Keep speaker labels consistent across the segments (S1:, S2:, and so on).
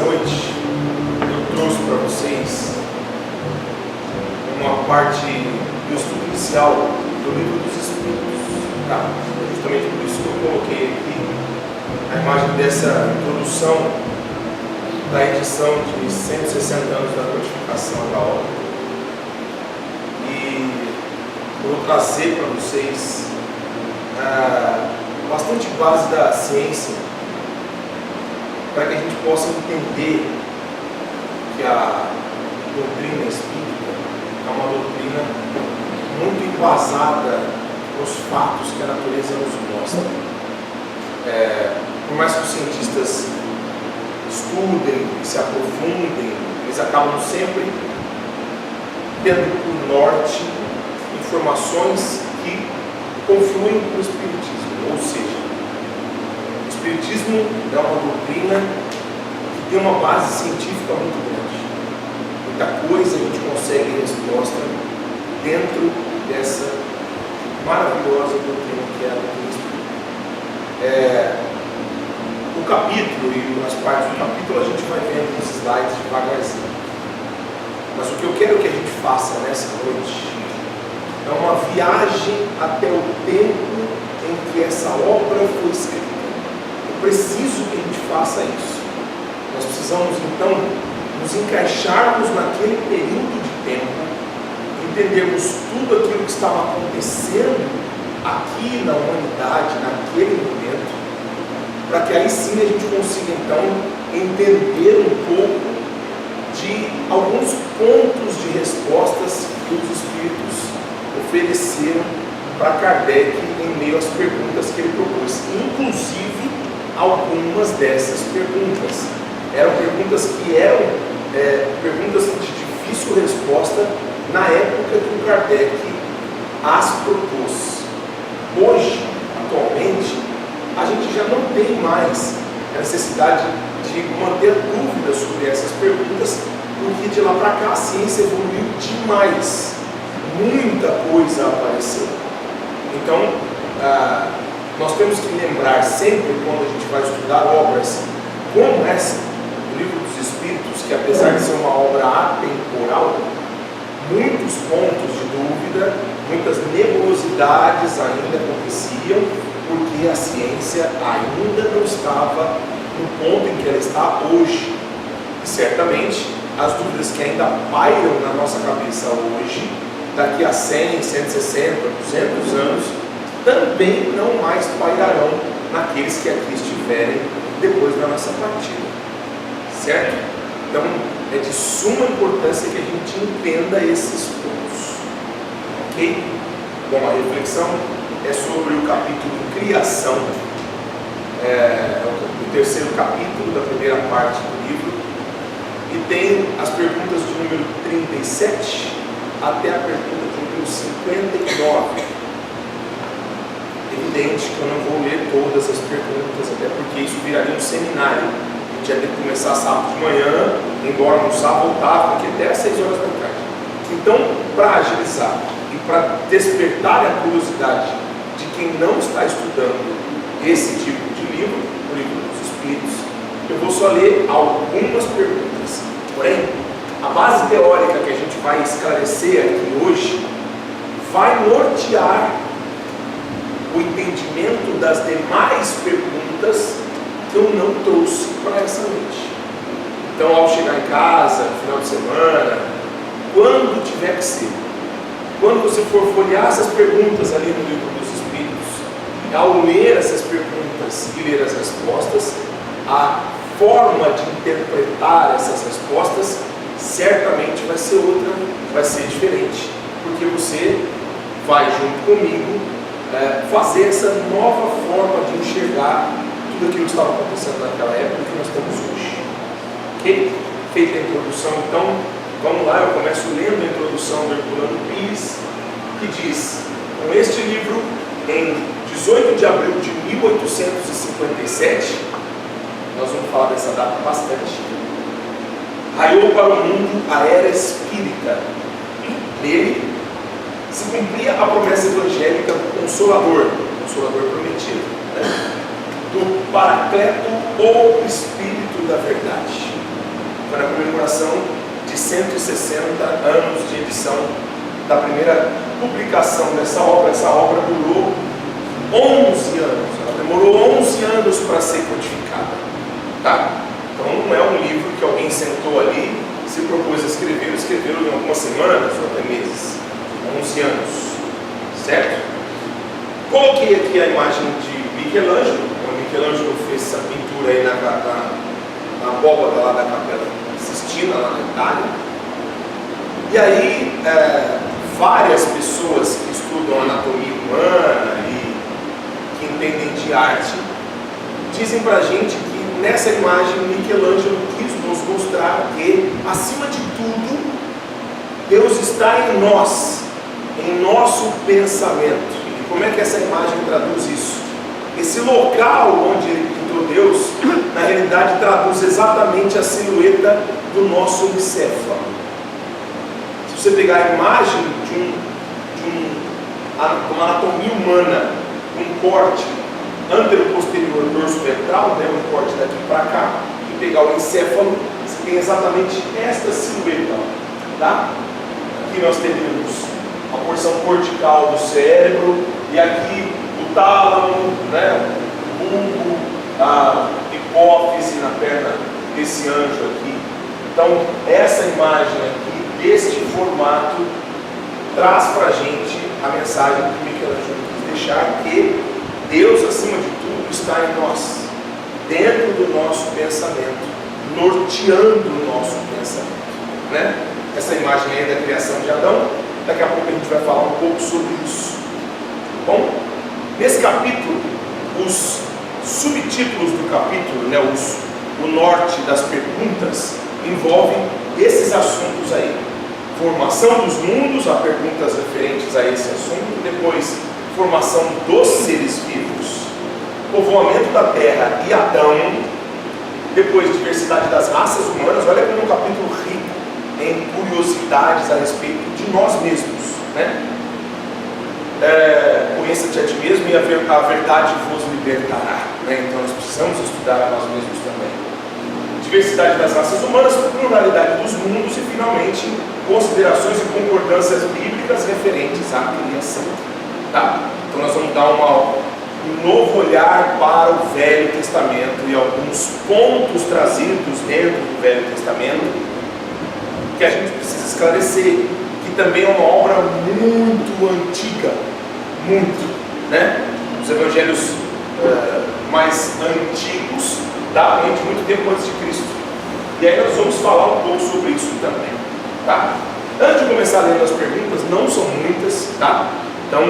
S1: noite eu trouxe para vocês uma parte do estudo inicial do Livro dos Espíritos. Tá? Justamente por isso que eu coloquei aqui a imagem dessa introdução da edição de 160 anos da notificação da obra. E eu vou trazer para vocês bastante base da ciência, para que a gente possa entender que a doutrina espírita é uma doutrina muito embasada nos fatos que a natureza nos mostra. Por mais que os cientistas estudem, se aprofundem, eles acabam sempre tendo por norte informações que confluem com o Espiritismo. Ou seja, o Espiritismo é uma doutrina que tem uma base científica muito grande. Muita coisa a gente consegue resposta dentro dessa maravilhosa doutrina que é a doutrina espírita. O capítulo e as partes do capítulo a gente vai vendo nos slides devagarzinho. Mas o que eu quero que a gente faça nessa noite é uma viagem até o tempo em que essa obra foi escrita. Eu preciso que a gente faça isso. Nós precisamos então nos encaixarmos naquele período de tempo, entendermos tudo aquilo que estava acontecendo aqui na humanidade, naquele momento, para que aí sim a gente consiga então entender um pouco de alguns pontos de respostas que os Espíritos ofereceram para Kardec em meio às perguntas que ele propôs. Inclusive, algumas dessas perguntas eram perguntas que eram perguntas de difícil resposta na época que o Kardec as propôs. Hoje, atualmente, a gente já não tem mais a necessidade de manter dúvidas sobre essas perguntas, porque de lá para cá a ciência evoluiu demais. Muita coisa apareceu. Então, nós temos que lembrar sempre, quando a gente vai estudar obras como essa, o Livro dos Espíritos, que apesar de ser uma obra atemporal, muitos pontos de dúvida, muitas nebulosidades ainda aconteciam, porque a ciência ainda não estava no ponto em que ela está hoje. E certamente as dúvidas que ainda pairam na nossa cabeça hoje, daqui a 100, 160, 200 anos, também não mais pairarão naqueles que aqui estiverem depois da nossa partida. Certo? Então, é de suma importância que a gente entenda esses pontos. Ok? Bom, a reflexão é sobre o capítulo Criação, o terceiro capítulo da primeira parte do livro, e tem as perguntas de número 37 até a pergunta de número 59. Evidente que eu não vou ler todas as perguntas, até porque isso viraria um seminário. A gente ia ter que começar sábado de manhã, embora almoçar, voltar, porque até às 6 horas da tarde. Então, para agilizar e para despertar a curiosidade de quem não está estudando esse tipo de livro, o Livro dos Espíritos, eu vou só ler algumas perguntas. Porém, a base teórica que a gente vai esclarecer aqui hoje vai nortear o entendimento das demais perguntas que eu não trouxe para essa noite. Então, ao chegar em casa, no final de semana, quando tiver que ser, quando você for folhear essas perguntas ali no Livro dos Espíritos, ao ler essas perguntas e ler as respostas, a forma de interpretar essas respostas certamente vai ser outra, vai ser diferente, porque você vai junto comigo fazer essa nova forma de enxergar tudo aquilo que estava acontecendo naquela época que nós estamos hoje. Ok? Feita a introdução, então, vamos lá, eu começo lendo a introdução do Herculano Pires, que diz: com este livro, em 18 de abril de 1857, nós vamos falar dessa data bastante, raiou para o mundo a era espírita. Nele se cumpria a promessa evangélica do Consolador prometido, né? Do Paracleto ou Espírito da Verdade. foi na comemoração de 160 anos de edição da primeira publicação dessa obra. Essa obra durou 11 anos, ela demorou 11 anos para ser codificada, tá? Então não é um livro que alguém sentou ali, se propôs a escrever, escreveu em algumas semanas ou até meses, 11 anos, certo? Coloquei aqui a imagem de Michelangelo. O Michelangelo fez essa pintura aí na abóbada lá da Capela Sistina, lá na Itália. E aí, várias pessoas que estudam anatomia humana e que entendem de arte dizem pra gente que nessa imagem Michelangelo quis nos mostrar que, acima de tudo, Deus está em nós, em nosso pensamento. E como é que essa imagem traduz isso? Esse local onde ele pintou Deus, na realidade traduz exatamente a silhueta do nosso encéfalo. Se você pegar a imagem de uma anatomia humana, um corte antero-posterior dorso-ventral, né, um corte daqui para cá, e pegar o encéfalo, você tem exatamente esta silhueta, tá? Aqui nós temos a porção cortical do cérebro, e aqui o tálamo, né, o bulbo, a hipófise na perna desse anjo aqui. Então, essa imagem aqui, deste formato, traz para a gente a mensagem que Michelangelo quis deixar, que Deus, acima de tudo, está em nós, dentro do nosso pensamento, norteando o nosso pensamento, né? Essa imagem aí da criação de Adão, daqui a pouco a gente vai falar um pouco sobre isso. Bom, nesse capítulo, os subtítulos do capítulo, né, o norte das perguntas, envolvem esses assuntos aí. Formação dos mundos, há perguntas referentes a esse assunto. Depois, formação dos seres vivos, povoamento da terra e Adão. Depois, diversidade das raças humanas. Olha como um capítulo rico em curiosidades a respeito de nós mesmos, né? Conheça-te a ti mesmo e a verdade vos libertará, né? Então nós precisamos estudar a nós mesmos também. Diversidade das raças humanas, pluralidade dos mundos e finalmente considerações e concordâncias bíblicas referentes à criação, tá? Então nós vamos dar um novo olhar para o Velho Testamento e alguns pontos trazidos dentro do Velho Testamento que a gente precisa esclarecer, que também é uma obra muito antiga, muito, né? Os evangelhos mais antigos datam de muito tempo antes de Cristo. E aí nós vamos falar um pouco sobre isso também, tá? Antes de começar lendo as perguntas, não são muitas, tá? Então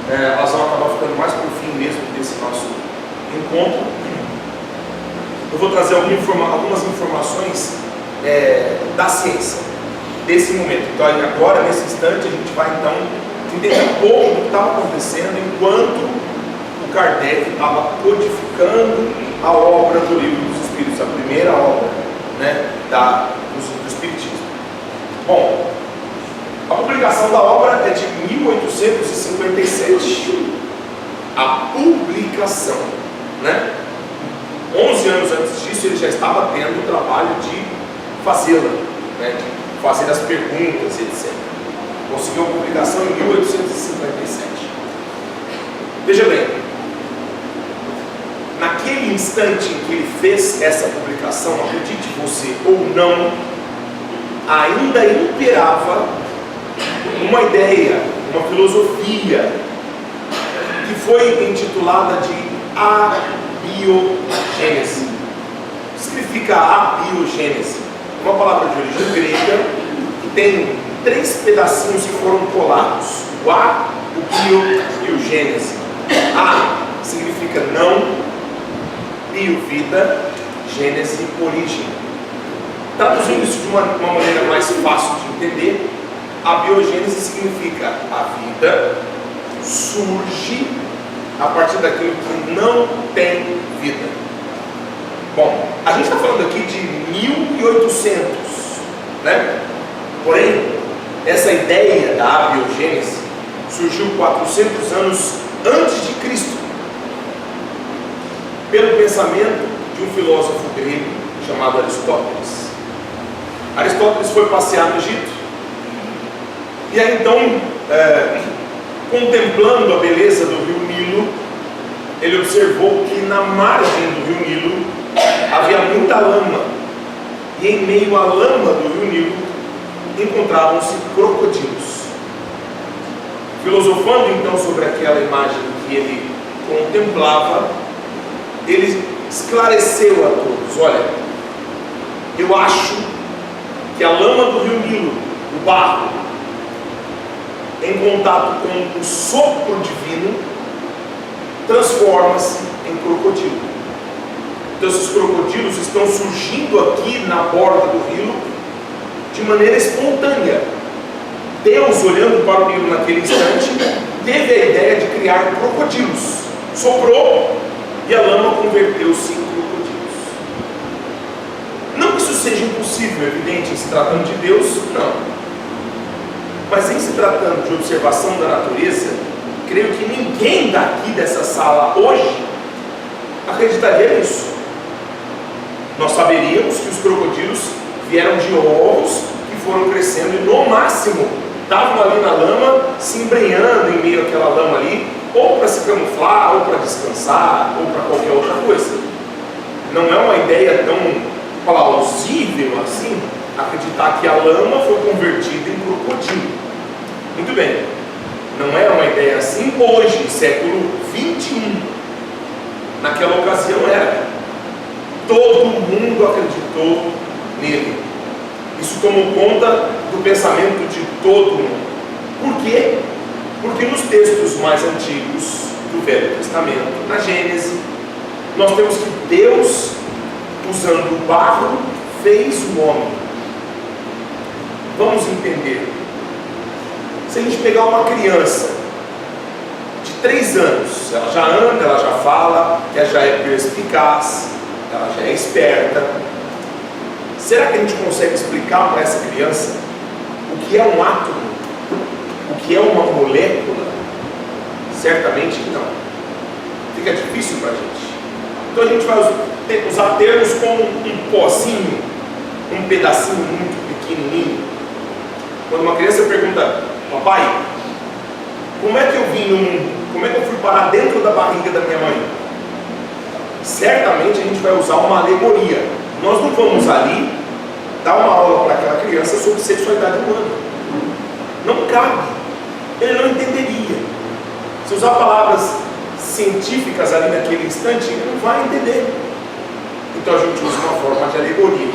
S1: elas vão acabar ficando mais para o fim mesmo desse nosso encontro. Eu vou trazer algumas informações da ciência desse momento. Então agora, nesse instante, a gente vai então entender um pouco do que estava acontecendo enquanto o Kardec estava codificando a obra do Livro dos Espíritos, a primeira obra, né, do Espiritismo. Bom, a publicação da obra é de 1857. A publicação, né? 11 anos antes disso, ele já estava tendo o trabalho de fazê-la, né, de fazer as perguntas, etc. Conseguiu a publicação em 1857. Veja bem, naquele instante em que ele fez essa publicação, acredite você ou não, ainda imperava uma ideia, uma filosofia, que foi intitulada de abiogênese. O que significa abiogênese? Uma palavra de origem grega que tem 3 pedacinhos que foram colados: o a, o bio e o gênese. A significa não, bio, vida, gênese, origem. Traduzindo isso de uma maneira mais fácil de entender, a biogênese significa a vida surge a partir daquilo que não tem vida. Bom, a gente está falando aqui de 1800, né? Porém, essa ideia da abiogênese surgiu 400 anos antes de Cristo, pelo pensamento de um filósofo grego chamado Aristóteles. Aristóteles foi passear no Egito, e aí então, contemplando a beleza do rio Nilo, ele observou que na margem do rio Nilo havia muita lama, e em meio à lama do rio Nilo encontravam-se crocodilos. Filosofando então sobre aquela imagem que ele contemplava, ele esclareceu a todos: olha, eu acho que a lama do rio Nilo, o barro, em contato com o sopro divino, transforma-se em crocodilo. Então esses crocodilos estão surgindo aqui na borda do rio de maneira espontânea. Deus, olhando para o Nilo naquele instante, teve a ideia de criar crocodilos, soprou e a lama converteu-se em crocodilos. Não que isso seja impossível, evidente, em se tratando de Deus, não. Mas em se tratando de observação da natureza, creio que ninguém daqui dessa sala hoje acreditaria nisso. Nós saberíamos que os crocodilos vieram de ovos que foram crescendo e no máximo estavam ali na lama, se embrenhando em meio àquela lama ali, ou para se camuflar, ou para descansar, ou para qualquer outra coisa. Não é uma ideia tão plausível assim acreditar que a lama foi convertida em crocodilo. Muito bem, não é uma ideia assim hoje, século 21. Naquela ocasião era. Todo mundo acreditou nele. Isso tomou conta do pensamento de todo mundo. Por quê? Porque nos textos mais antigos do Velho Testamento, na Gênesis, nós temos que Deus, usando o barro, fez o homem. Vamos entender. Se a gente pegar uma criança de 3 anos, ela já anda, ela já fala, ela já é perspicaz, ela já é esperta. Será que a gente consegue explicar para essa criança o que é um átomo? O que é uma molécula? Certamente não. Fica difícil para a gente. Então a gente vai usar termos como um pozinho, um pedacinho muito pequenininho. Quando uma criança pergunta: papai, como é que eu fui parar dentro da barriga da minha mãe? Certamente a gente vai usar uma alegoria. Nós não vamos ali dar uma aula para aquela criança sobre sexualidade humana. Não cabe. Ele não entenderia. Se usar palavras científicas ali naquele instante, ele não vai entender. Então a gente usa uma forma de alegoria.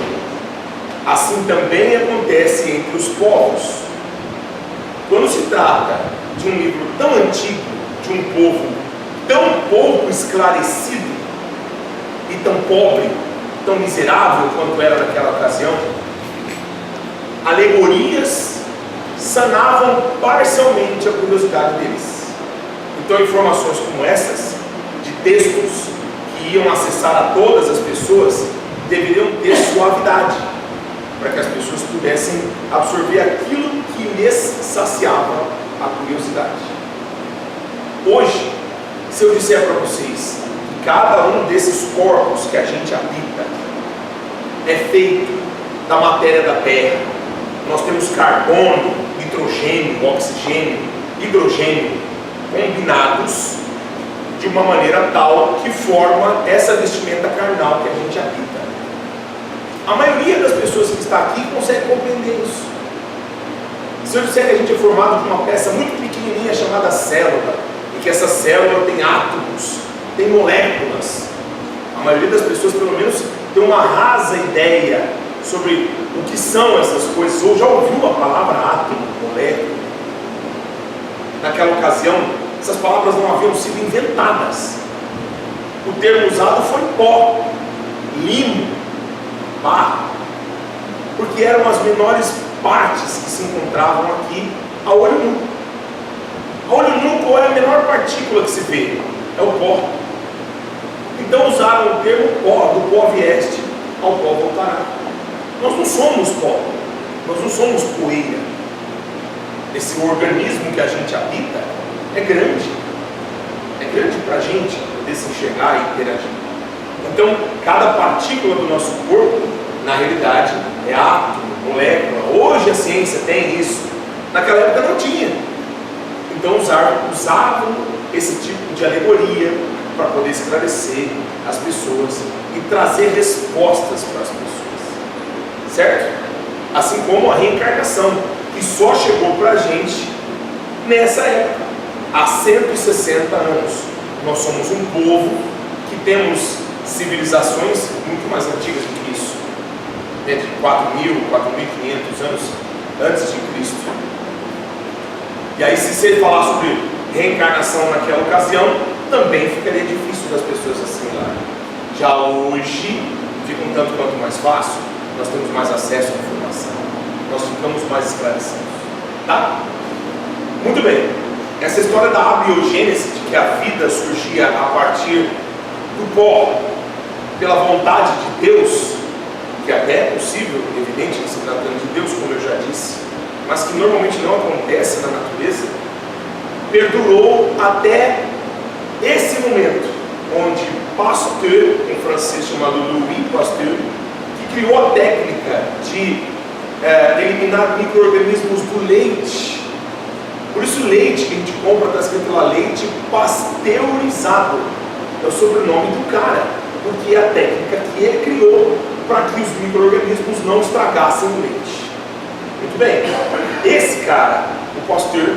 S1: Assim também acontece entre os povos. Quando se trata de um livro tão antigo, de um povo tão pouco esclarecido e tão pobre, tão miserável quanto era naquela ocasião, alegorias sanavam parcialmente a curiosidade deles. Então informações como essas, de textos que iam acessar a todas as pessoas, deveriam ter suavidade, para que as pessoas pudessem absorver aquilo que lhes saciava a curiosidade. Hoje, se eu disser para vocês que cada um desses corpos que a gente habita é feito da matéria da Terra, nós temos carbono, nitrogênio, oxigênio, hidrogênio combinados de uma maneira tal que forma essa vestimenta carnal que a gente habita. A maioria das pessoas que está aqui consegue compreender isso. Se eu disser que a gente é formado de uma peça muito pequenininha chamada célula, e que essa célula tem átomos, tem moléculas, a maioria das pessoas pelo menos tem uma rasa ideia sobre o que são essas coisas, ou já ouviu a palavra átomo, molécula. Naquela ocasião, essas palavras não haviam sido inventadas. O termo usado foi pó, limo, barro, porque eram as menores partes que se encontravam aqui a olho nu. A olho nu, qual é a menor partícula que se vê? É o pó. Então usaram o termo pó, do pó vieste, ao pó voltará. Nós não somos pó, nós não somos poeira. Esse organismo que a gente habita é grande para a gente poder se enxergar e interagir. Então, cada partícula do nosso corpo, na realidade, é átomo, molécula. Hoje a ciência tem isso. Naquela época não tinha. Então usavam esse tipo de alegoria para poder esclarecer as pessoas e trazer respostas para as pessoas. Certo? Assim como a reencarnação, que só chegou para a gente nessa época, há 160 anos. Nós somos um povo que temos civilizações muito mais antigas do que isso, né, de 4.000, 4.500 anos antes de Cristo. E aí, se você falar sobre reencarnação naquela ocasião, também ficaria difícil das pessoas assimilarem. Já hoje, fica um tanto quanto mais fácil, nós temos mais acesso à informação, nós ficamos mais esclarecidos. Tá? Muito bem. Essa história da abiogênese, de que a vida surgia a partir do pó, pela vontade de Deus, que até é possível, evidente, se tratando de Deus, como eu já disse, mas que normalmente não acontece na natureza, perdurou até esse momento, onde Pasteur, um francês chamado Louis Pasteur, que criou a técnica de eliminar micro-organismos do leite. Por isso, leite que a gente compra está escrito lá, leite pasteurizado, é o sobrenome do cara, porque é a técnica que ele criou para que os micro-organismos não estragassem o leite. Muito bem, esse cara, o Pasteur,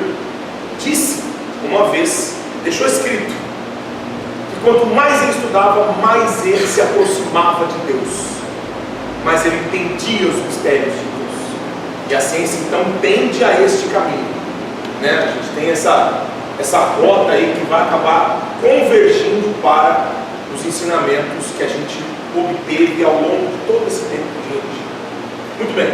S1: disse uma vez, deixou escrito, que quanto mais ele estudava, mais ele se aproximava de Deus, mais ele entendia os mistérios de Deus. E a ciência então tende a este caminho. Né? A gente tem essa rota aí que vai acabar convergindo para os ensinamentos que a gente obteve ao longo de todo esse tempo de origem. Muito bem.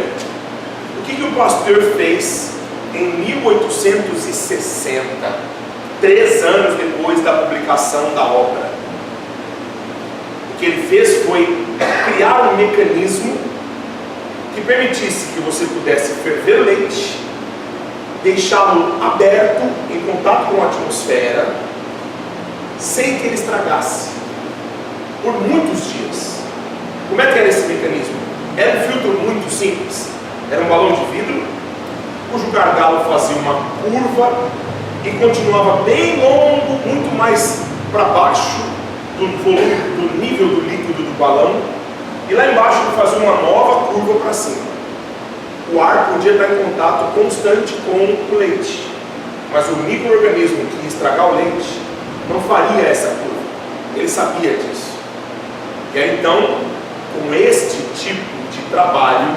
S1: O que o Pasteur fez em 1860, 3 anos depois da publicação da obra? O que ele fez foi criar um mecanismo que permitisse que você pudesse ferver leite, deixá-lo aberto, em contato com a atmosfera, sem que ele estragasse, por muitos dias. Como é que era esse mecanismo? Era um filtro muito simples. Era um balão de vidro, cujo gargalo fazia uma curva e continuava bem longo, muito mais para baixo do volume, do nível do líquido do balão, e lá embaixo ele fazia uma nova curva para cima. O ar podia estar em contato constante com o leite, mas o micro-organismo que ia estragar o leite não faria essa curva. Ele sabia disso. E aí então, com este tipo de trabalho,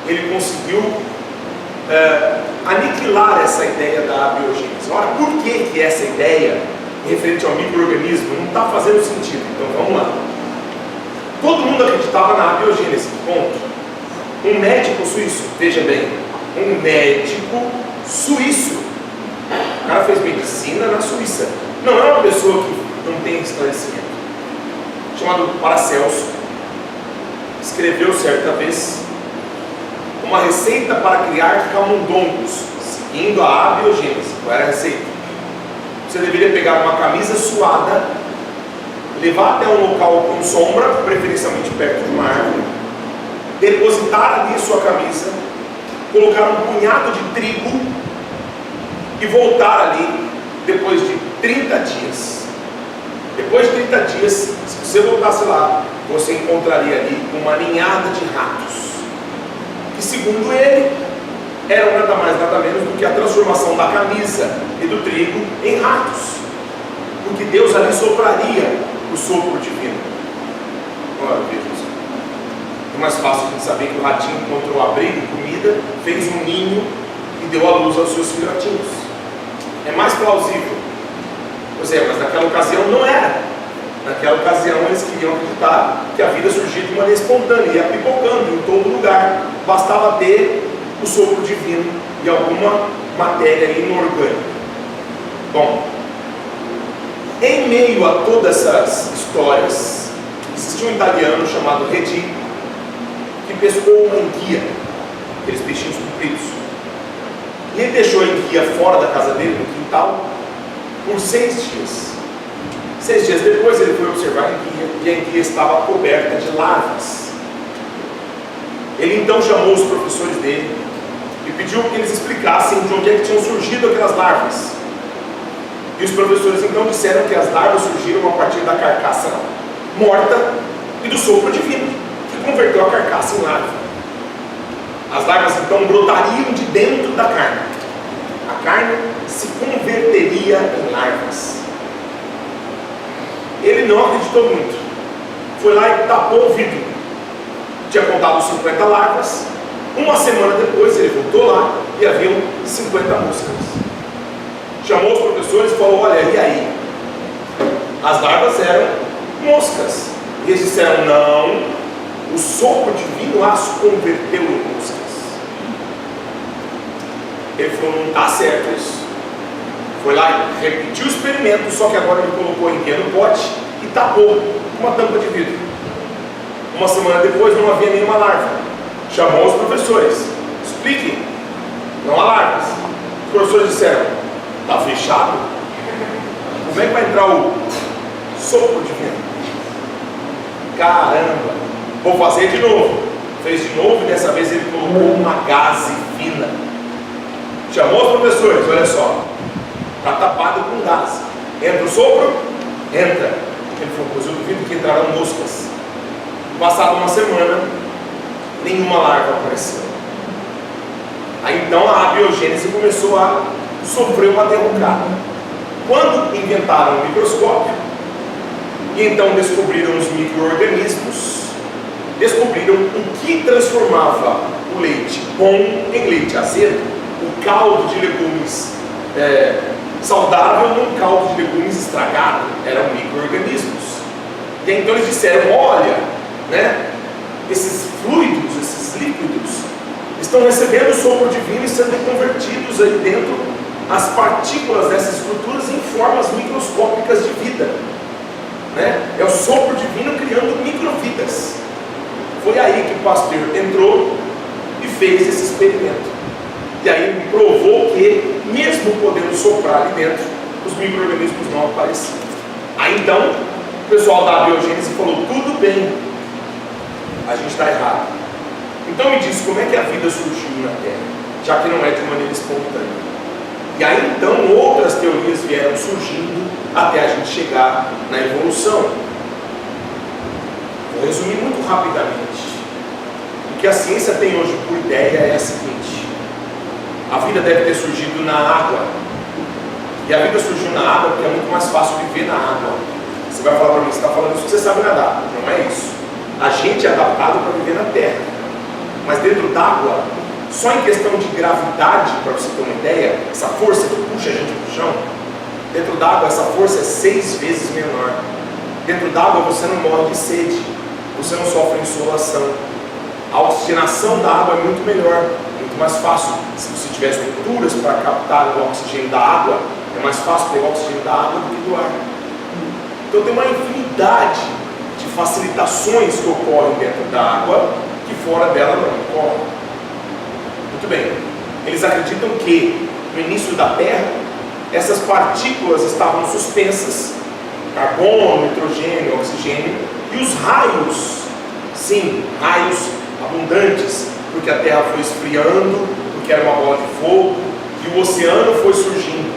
S1: ele conseguiu aniquilar essa ideia da abiogênese. Ora, por que essa ideia referente ao micro-organismo não está fazendo sentido? Então vamos lá. Todo mundo acreditava na abiogênese, ponto. Um médico suíço, veja bem, um médico suíço, o cara fez medicina na Suíça, não é uma pessoa que não tem esclarecimento, chamado Paracelso, escreveu certa vez uma receita para criar camundongos, seguindo a abiogênese. Qual era a receita? Você deveria pegar uma camisa suada, levar até um local com sombra, preferencialmente perto de uma árvore, depositar ali sua camisa, colocar um punhado de trigo e voltar ali depois de 30 dias. Depois de 30 dias, se você voltasse lá, você encontraria ali uma ninhada de ratos, que segundo ele, eram nada mais nada menos do que a transformação da camisa e do trigo em ratos, porque Deus ali sopraria o sopro divino. Olha, veja isso. É mais fácil a gente saber que o ratinho encontrou abrigo, comida, fez um ninho e deu à luz aos seus filhotinhos. É mais plausível. Pois é, mas naquela ocasião não era. Naquela ocasião eles queriam acreditar que a vida surgia de maneira espontânea, ia pipocando em todo lugar. Bastava ter o sopro divino e alguma matéria inorgânica. Bom, em meio a todas essas histórias, existia um italiano chamado Redi, que pescou uma enguia, aqueles peixinhos compridos, e ele deixou a enguia fora da casa dele, no quintal, por 6 dias. 6 dias depois ele foi observar a enguia, e a enguia estava coberta de larvas. Ele então chamou os professores dele e pediu que eles explicassem de onde é que tinham surgido aquelas larvas. E os professores então disseram que as larvas surgiram a partir da carcaça morta e do sopro divino, que converteu a carcaça em larva. As larvas então brotariam de dentro da carne. A carne se converteria em larvas. Ele não acreditou muito. Foi lá e tapou o vidro. Tinha contado 50 larvas. Uma semana depois ele voltou lá e haviam 50 moscas. Chamou os professores e falou: olha, e aí? As larvas eram moscas. E eles disseram: não, o sopro divino as converteu em moscas. Ele falou: não está certo isso. Foi lá e repetiu o experimento, só que agora ele colocou em no pote e tapou com uma tampa de vidro. Uma semana depois não havia nenhuma larva. Chamou os professores: expliquem, não há larvas. Os professores disseram: está fechado? Como é que vai entrar o sopro divino? Caramba, vou fazer de novo. Fez de novo e dessa vez ele colocou uma gaze fina. Chamou os professores: olha só, está tapado com gás. Entra o sopro? Entra. Ele falou: pois eu duvido que entrarão moscas. Passada uma semana, nenhuma larva apareceu. Aí então a abiogênese começou a sofrer uma derrocada. Quando inventaram o microscópio e então descobriram os micro-organismos, descobriram o que transformava o leite bom em leite azedo, o caldo de legumes saudável num caldo de legumes estragado. Eram micro-organismos. E então eles disseram: olha, esses fluidos, esses líquidos estão recebendo o sopro divino e sendo convertidos aí dentro as partículas dessas estruturas em formas microscópicas de vida, é o sopro divino criando microvidas. Foi aí que o Pasteur entrou e fez esse experimento, e aí ele provou que mesmo podendo soprar ali dentro, os micro-organismos não apareciam. Aí então o pessoal da abiogênese falou: tudo bem, a gente está errado. Então me diz, como é que a vida surgiu na Terra, já que não é de maneira espontânea? E aí então outras teorias vieram surgindo até a gente chegar na evolução. Vou resumir muito rapidamente. O que a ciência tem hoje por ideia é a seguinte: a vida deve ter surgido na água. E a vida surgiu na água porque é muito mais fácil viver na água. Você vai falar para mim: você está falando isso porque você sabe nadar. Não é isso. A gente é adaptado para viver na terra, mas dentro d'água, só em questão de gravidade, para você ter uma ideia, essa força que puxa a gente para o chão, dentro d'água essa força é 6 vezes menor. Dentro d'água você não morre de sede, você não sofre insolação. A oxigenação da água é muito melhor, muito mais fácil. Se você tiver estruturas para captar o oxigênio da água, é mais fácil pegar o oxigênio da água do que do ar. Então tem uma infinidade de facilitações que ocorrem dentro da água que fora dela não ocorrem. Muito bem, eles acreditam que no início da Terra essas partículas estavam suspensas, carbono, nitrogênio, oxigênio, e os raios, sim, raios abundantes, porque a Terra foi esfriando, porque era uma bola de fogo, e o oceano foi surgindo.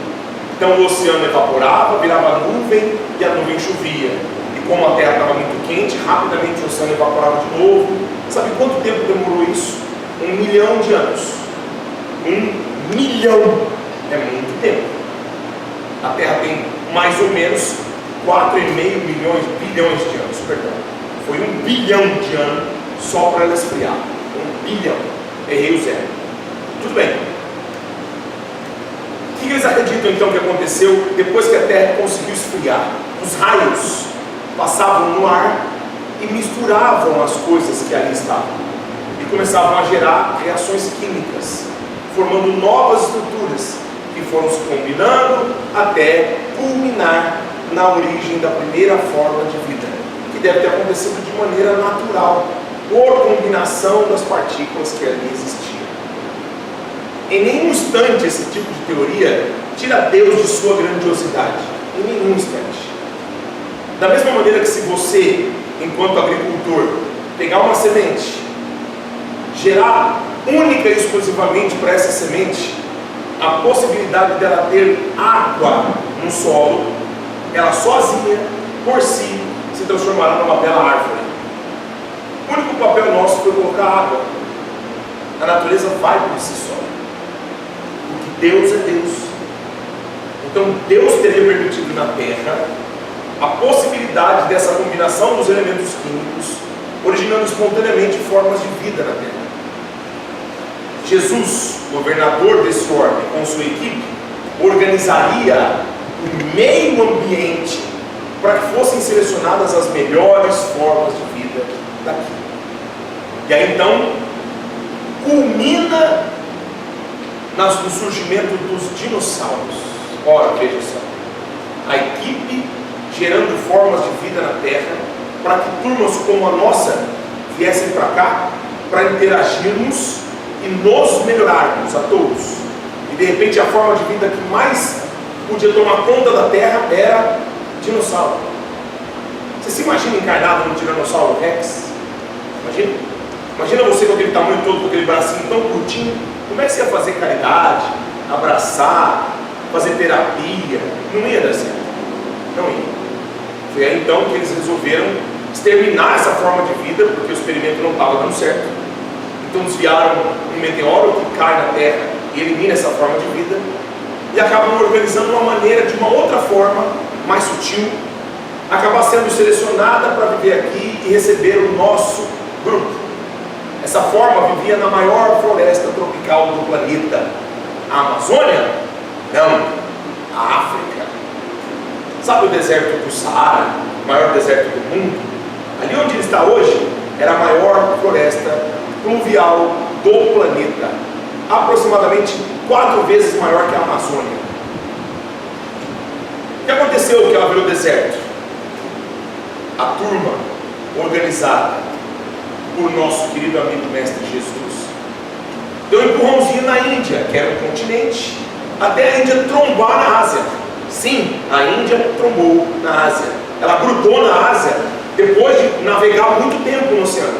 S1: Então o oceano evaporava, virava nuvem, e a nuvem chovia. E como a Terra estava muito quente, rapidamente o oceano evaporava de novo. Sabe quanto tempo demorou isso? 1 milhão de anos. 1 milhão é muito tempo. A Terra tem mais ou menos 4,5 bilhões de anos, perdão. Foi 1 bilhão de anos só para ela esfriar. 1 bilhão. Errei o zero. Tudo bem. O que eles acreditam então que aconteceu depois que a Terra conseguiu esfriar? Os raios passavam no ar e misturavam as coisas que ali estavam e começavam a gerar reações químicas, formando novas estruturas que foram se combinando até culminar na origem da primeira forma de vida, que deve ter acontecido de maneira natural, por combinação das partículas que ali existiam. Em nenhum instante esse tipo de teoria tira Deus de sua grandiosidade, em nenhum instante. Da mesma maneira que se você, enquanto agricultor, pegar uma semente, gerar única e exclusivamente para essa semente a possibilidade dela ter água no solo, ela sozinha, por si, se transformará numa bela árvore. O único papel nosso foi colocar água. A natureza vai por si só, porque Deus é Deus. Então Deus teria permitido na terra a possibilidade dessa combinação dos elementos químicos, originando espontaneamente formas de vida na terra. Jesus, governador desse orbe, com sua equipe, organizaria o meio ambiente para que fossem selecionadas as melhores formas de vida daqui. E aí então culmina no surgimento dos dinossauros. Ora, veja só, a equipe gerando formas de vida na Terra para que turmas como a nossa viessem para cá para interagirmos e nos melhorarmos a todos. E de repente a forma de vida que mais podia tomar conta da Terra era dinossauro. Você se imagina encarnado no Tiranossauro Rex? Imagina você com aquele tamanho todo, com aquele bracinho tão curtinho. Como é que você ia fazer caridade, abraçar, fazer terapia? Não ia dar certo. Não ia. Foi aí então que eles resolveram exterminar essa forma de vida, porque o experimento não estava dando certo. Então desviaram um meteoro que cai na Terra e elimina essa forma de vida, e acabam organizando uma maneira de uma outra forma, mais sutil, acabar sendo selecionada para viver aqui e receber o nosso grupo. Essa forma vivia na maior floresta tropical do planeta. A Amazônia? Não. A África. Sabe o deserto do Saara, o maior deserto do mundo? Ali onde ele está hoje, era a maior floresta pluvial do planeta, aproximadamente 4 vezes maior que a Amazônia. O que aconteceu que ela virou deserto? A turma organizada por nosso querido amigo mestre Jesus deu um empurrãozinho na Índia, que era um continente, até a Índia trombar na Ásia. Sim, a Índia trombou na Ásia. Ela grudou na Ásia depois de navegar muito tempo no oceano.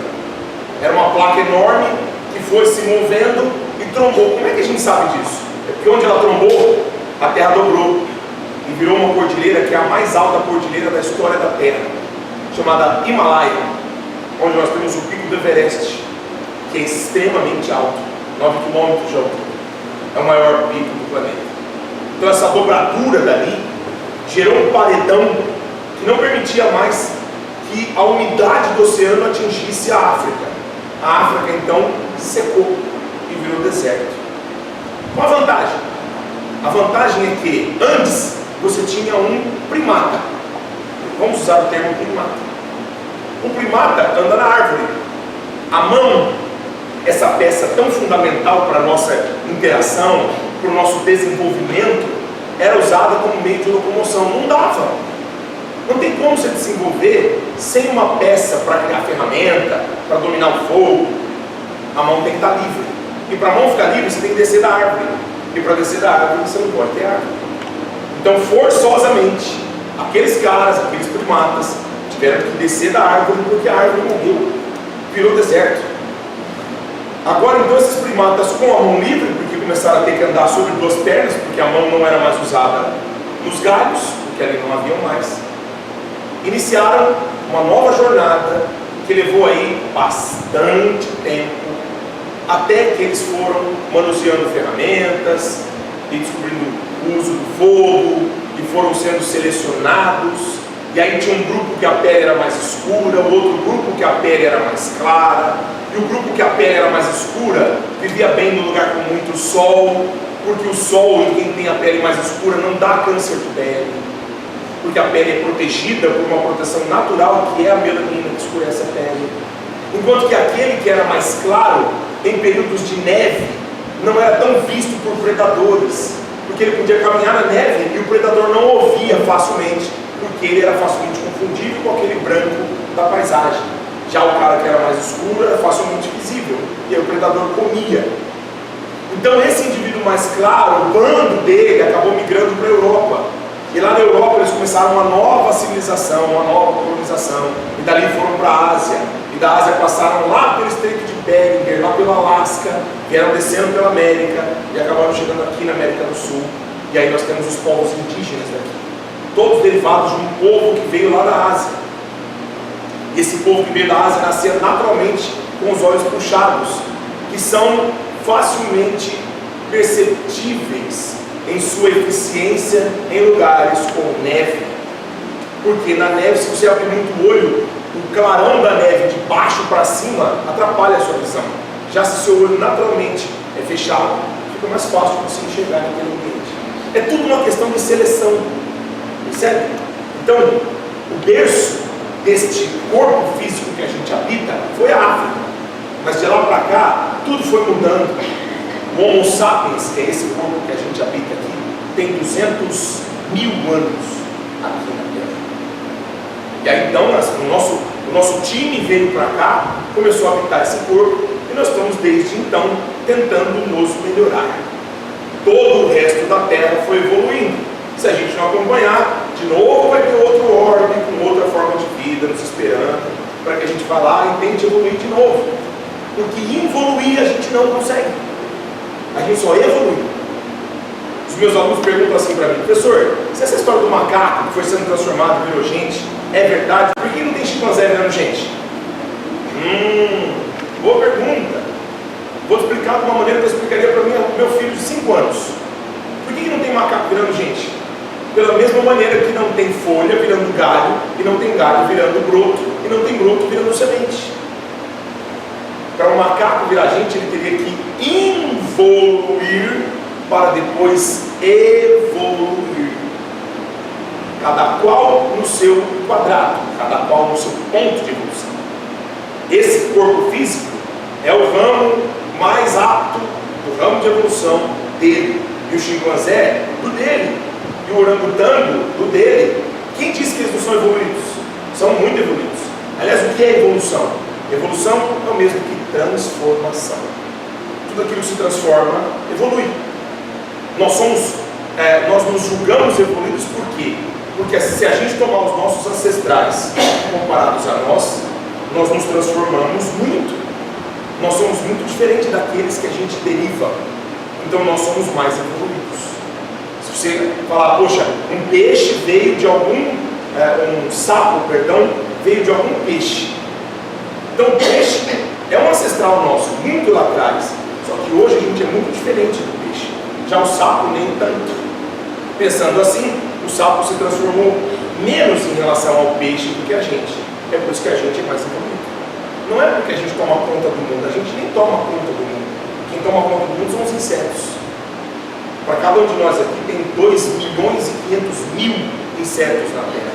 S1: Era uma placa enorme que foi se movendo e trombou. Como é que a gente sabe disso? É porque onde ela trombou, a terra dobrou e virou uma cordilheira que é a mais alta cordilheira da história da Terra, chamada Himalaia, onde nós temos o pico do Everest, que é extremamente alto, 9 km de altura. É o maior pico do planeta. Então essa dobradura dali gerou um paredão que não permitia mais que a umidade do oceano atingisse a África. A África então secou e virou deserto. Qual a vantagem? A vantagem é que antes você tinha um primata. Vamos usar o termo primata. O primata anda na árvore. A mão, essa peça tão fundamental para a nossa interação, para o nosso desenvolvimento, era usada como meio de locomoção. Não dava. Não tem como você desenvolver sem uma peça para criar ferramenta, para dominar o fogo. A mão tem que estar livre. E para a mão ficar livre, você tem que descer da árvore. E para descer da árvore, você não pode ter árvore. Então, forçosamente, aqueles caras, aqueles primatas, tiveram que descer da árvore porque a árvore morreu, virou deserto. Agora, então, esses primatas com a mão livre, porque começaram a ter que andar sobre 2 pernas, porque a mão não era mais usada nos galhos, porque ali não haviam mais, iniciaram uma nova jornada que levou aí bastante tempo, até que eles foram manuseando ferramentas e descobrindo o uso do fogo, e foram sendo selecionados. E aí tinha um grupo que a pele era mais escura, o outro grupo que a pele era mais clara, e o grupo que a pele era mais escura vivia bem no lugar com muito sol, porque o sol em quem tem a pele mais escura não dá câncer de pele, porque a pele é protegida por uma proteção natural que é a melanina que escurece a pele. Enquanto que aquele que era mais claro, em períodos de neve, não era tão visto por predadores, porque ele podia caminhar na neve e o predador não ouvia facilmente, porque ele era facilmente confundível com aquele branco da paisagem. Já o cara que era mais escuro era facilmente visível, e aí o predador comia. Então esse indivíduo mais claro, o bando dele acabou migrando para a Europa. E lá na Europa eles começaram uma nova civilização, uma nova colonização, e dali foram para a Ásia, e da Ásia passaram lá pelo Estreito de Beringer, lá pelo Alasca, vieram descendo pela América e acabaram chegando aqui na América do Sul. E aí nós temos os povos indígenas daqui, todos derivados de um povo que veio lá da Ásia. E esse povo que veio da Ásia nascia naturalmente com os olhos puxados, que são facilmente perceptíveis em sua eficiência em lugares com neve. Porque na neve, se você abrir muito o olho, o clarão da neve de baixo para cima atrapalha a sua visão. Já se seu olho naturalmente é fechado, fica mais fácil de você enxergar naquele ambiente. É tudo uma questão de seleção, percebe? Então, o berço deste corpo físico que a gente habita foi a África, mas de lá para cá tudo foi mudando. O Homo sapiens, que é esse corpo que a gente habita aqui, tem 200.000 anos aqui na Terra. E aí então o nosso time veio para cá, começou a habitar esse corpo, e nós estamos desde então tentando nos melhorar. Todo o resto da Terra foi evoluindo. Se a gente não acompanhar, de novo vai ter outro orbe com outra forma de vida nos esperando, para que a gente vá lá e tente evoluir de novo. Porque evoluir a gente não consegue, a gente só evolui. Os meus alunos perguntam assim para mim: professor, se essa história do macaco que foi sendo transformado e virou gente é verdade, por que não tem chimpanzé virando gente? Boa pergunta. Vou explicar de uma maneira que eu explicaria para meu filho de 5 anos. Por que não tem macaco virando gente? Pela mesma maneira que não tem folha virando galho, e não tem galho virando broto, e não tem broto virando semente. Para um macaco virar gente, ele teria que involuir para depois evoluir. Cada qual no seu quadrado, cada qual no seu ponto de evolução. Esse corpo físico é o ramo mais apto do ramo de evolução dele. E o chimpanzé, do dele. E o orangotango, do dele. Quem disse que eles não são evoluídos? São muito evoluídos. Aliás, o que é evolução? Evolução é o mesmo que transformação. Tudo aquilo que se transforma, evolui. Nós nos julgamos evoluídos por quê? Porque se a gente tomar os nossos ancestrais comparados a nós nos transformamos muito. Nós somos muito diferentes daqueles que a gente deriva. Então nós somos mais evoluídos. Se você falar, poxa, um peixe veio de algum, um sapo, perdão, veio de algum peixe. Então o peixe é um ancestral nosso, muito lá atrás. Só que hoje a gente é muito diferente do peixe. Já o sapo nem tanto. Pensando assim, o sapo se transformou menos em relação ao peixe do que a gente. É por isso que a gente é mais evoluído. Não é porque a gente toma conta do mundo, a gente nem toma conta do mundo. Quem toma conta do mundo são os insetos. Para cada um de nós aqui tem 2.500.000 insetos na Terra.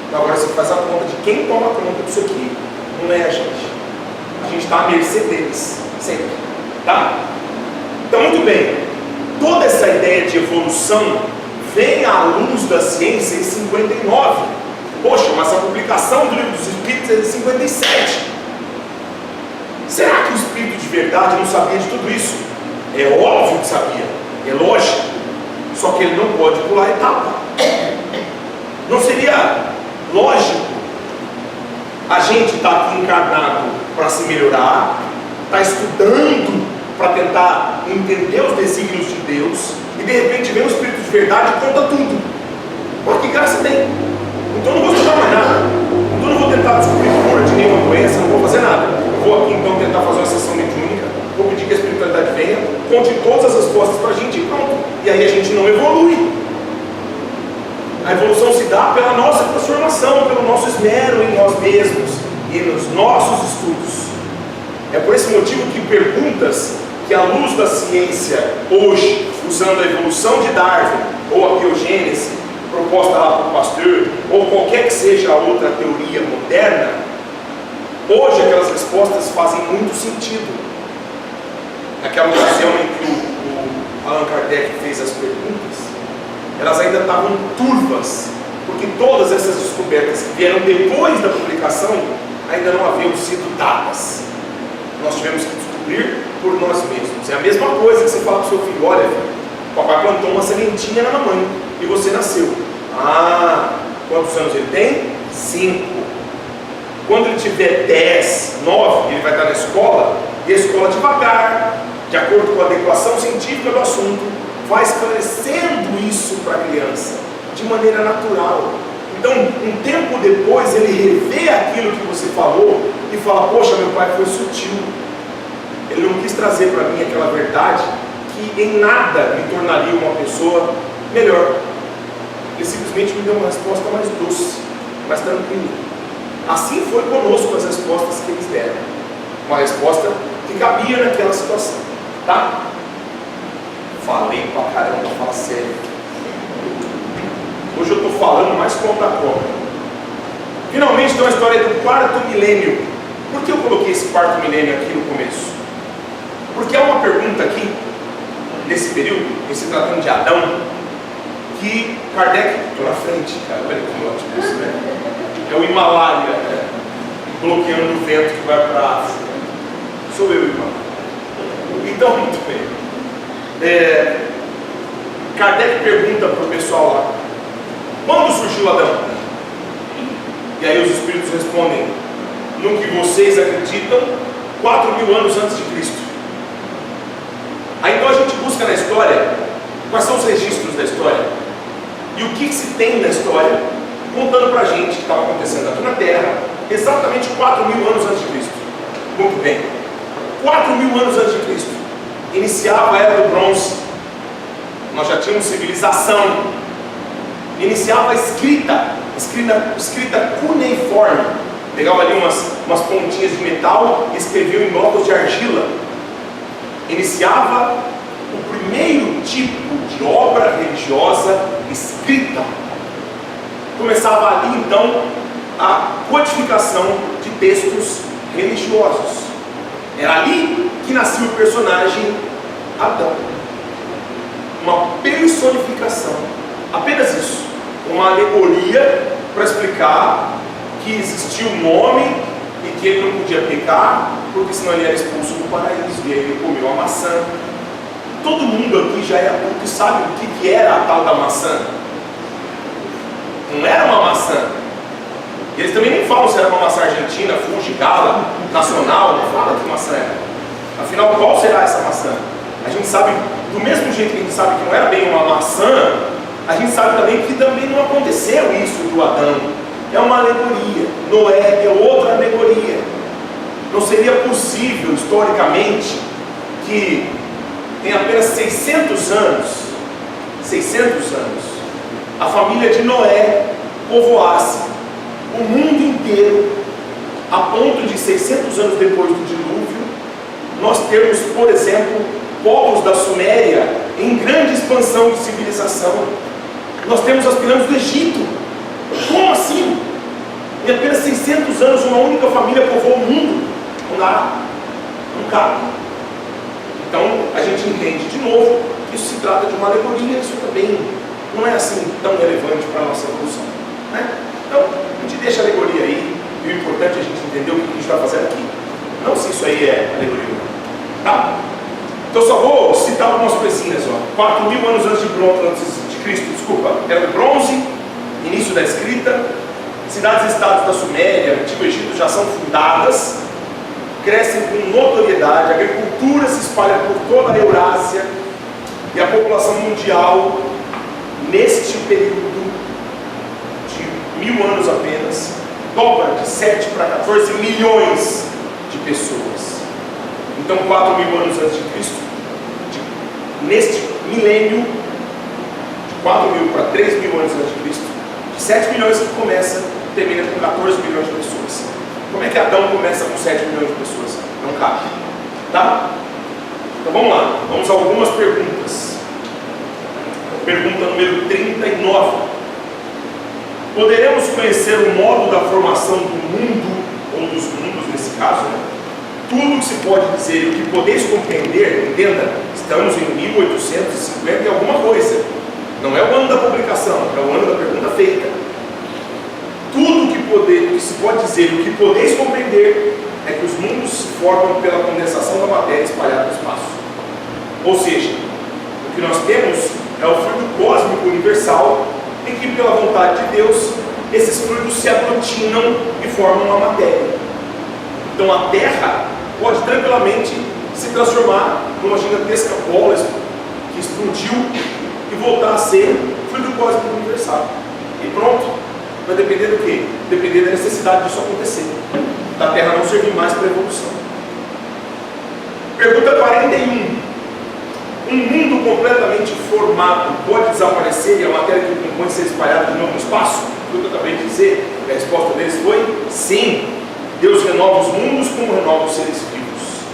S1: Então agora você faz a conta de quem toma conta disso aqui. Não é a gente. A gente está à mercê deles, sempre. Tá? Então, muito bem. Toda essa ideia de evolução vem à luz da ciência em 59. Poxa, mas a publicação do Livro dos Espíritos é de 57. Será que o Espírito de verdade não sabia de tudo isso? É óbvio que sabia, é lógico. Só que ele não pode pular etapa. Não seria lógico a gente estar aqui encarnado para se melhorar, estar estudando para tentar entender os desígnios de Deus, e de repente vem o Espírito de verdade e conta tudo. Pô, que graça tem? Então eu não vou estudar mais nada. Então eu não vou tentar descobrir cura de nenhuma doença, não vou fazer nada. Eu vou aqui então tentar fazer uma sessão mediúnica, vou pedir que a espiritualidade venha, conte todas as respostas para a gente e pronto. E aí a gente não evolui. A evolução se dá pela nossa transformação, pelo nosso esmero em nós mesmos e nos nossos estudos. É por esse motivo que perguntas que à luz da ciência hoje, usando a evolução de Darwin ou a biogênese proposta lá por Pasteur, ou qualquer que seja a outra teoria moderna, hoje aquelas respostas fazem muito sentido. Naquela ocasião em que o Allan Kardec fez as perguntas, elas ainda estavam turvas, porque todas essas descobertas que vieram depois da publicação ainda não haviam sido dadas. Nós tivemos que descobrir por nós mesmos. É a mesma coisa que você fala para o seu filho: olha, filho, o papai plantou uma sementinha na mamãe e você nasceu. Ah, quantos anos ele tem? 5. Quando ele tiver 10, 9, ele vai estar na escola, e a escola devagar, de acordo com a adequação científica do assunto, vai esclarecendo isso para a criança, de maneira natural. Então, um tempo depois, ele revê aquilo que você falou e fala: poxa, meu pai foi sutil, ele não quis trazer para mim aquela verdade que em nada me tornaria uma pessoa melhor. Ele simplesmente me deu uma resposta mais doce, mais tranquila. Assim foi conosco as respostas que eles deram, uma resposta que cabia naquela situação, tá? Falei pra caramba, fala sério. Hoje eu estou falando mais conta conta. Finalmente, então, a história do quarto milênio. Por que eu coloquei esse quarto milênio aqui no começo? Porque há uma pergunta aqui, nesse período, em se tratando de Adão, que Kardec, estou na frente, cara, olha que ótimo isso, né? É o Himalaia, né? Bloqueando o vento que vai para a África. Sou eu, irmão. Então, muito bem. Kardec pergunta para o pessoal lá: quando surgiu Adão? E aí os espíritos respondem: no que vocês acreditam, 4.000 anos antes de Cristo. Aí então a gente busca na história quais são os registros da história e o que se tem na história contando para a gente o que estava acontecendo aqui na Terra exatamente 4.000 anos antes de Cristo. Muito bem, 4.000 anos antes de Cristo iniciava a Era do Bronze. Nós já tínhamos civilização. Iniciava a escrita cuneiforme. Pegava ali umas pontinhas de metal e escrevia em blocos de argila. Iniciava o primeiro tipo de obra religiosa escrita. Começava ali então a codificação de textos religiosos. Era ali que nascia o personagem Adão. Uma personificação, apenas isso, uma alegoria para explicar que existia um homem e que ele não podia pecar, porque senão ele era expulso do paraíso, e aí ele comeu a maçã. Todo mundo aqui já é adulto e sabe o que era a tal da maçã. Não era uma maçã. E eles também nem falam se era uma maçã argentina, Fuji, Gala, nacional, não fala que maçã era. Afinal, qual será essa maçã? A gente sabe, do mesmo jeito que a gente sabe que não era bem uma maçã, a gente sabe também que também não aconteceu isso do Adão. É uma alegoria. Noé é outra alegoria. Não seria possível, historicamente, que em apenas 600 anos, a família de Noé povoasse o mundo inteiro, a ponto de 600 anos depois do dilúvio, nós termos, por exemplo, povos da Suméria em grande expansão de civilização. Nós temos as pirâmides do Egito. Como assim? Em apenas 600 anos uma única família povoou o mundo? Não dá, não cabe. Então a gente entende de novo que isso se trata de uma alegoria. Isso também não é assim tão relevante para a nossa evolução, né? Então a gente deixa a alegoria aí, e o importante é a gente entender o que a gente está fazendo aqui, não se isso aí é alegoria ou não, tá? Então só vou citar algumas coisinhas, ó. 4.000 anos antes de Cristo, era do bronze, início da escrita. Cidades e estados da Suméria, Antigo Egito já são fundadas, crescem com notoriedade, a agricultura se espalha por toda a Eurásia, e a população mundial, neste período de 1.000 anos apenas, dobra de 7 para 14 milhões de pessoas. Então 4.000 anos antes de Cristo, neste milênio, de 4.000 para 3.000 anos antes de Cristo, de 7 milhões que começa, termina com 14 milhões de pessoas. Como é que Adão começa com 7 milhões de pessoas? Não cabe, tá? Então vamos lá, vamos a algumas perguntas. Pergunta número 39. Poderemos conhecer o modo da formação do mundo, ou dos mundos nesse caso, né? Tudo que se pode dizer e o que podeis compreender, entenda, estamos em 1850 e alguma coisa. Não é o ano da publicação, é o ano da pergunta feita. Tudo que se pode dizer e o que podeis compreender é que os mundos se formam pela condensação da matéria espalhada no espaço. Ou seja, o que nós temos é o fluido cósmico universal em que, pela vontade de Deus, esses fluidos se aglutinam e formam uma matéria. Então a Terra pode tranquilamente se transformar numa gigantesca bola que explodiu e voltar a ser fluido cósmico universal. E pronto. Vai depender do quê? Depender da necessidade disso acontecer. Da Terra não servir mais para a evolução. Pergunta 41. Um mundo completamente formado pode desaparecer e a matéria que o compõe ser espalhada de novo no espaço? Foi o que eu acabei de dizer. A resposta deles foi sim. Deus renova os mundos como renova os seres vivos.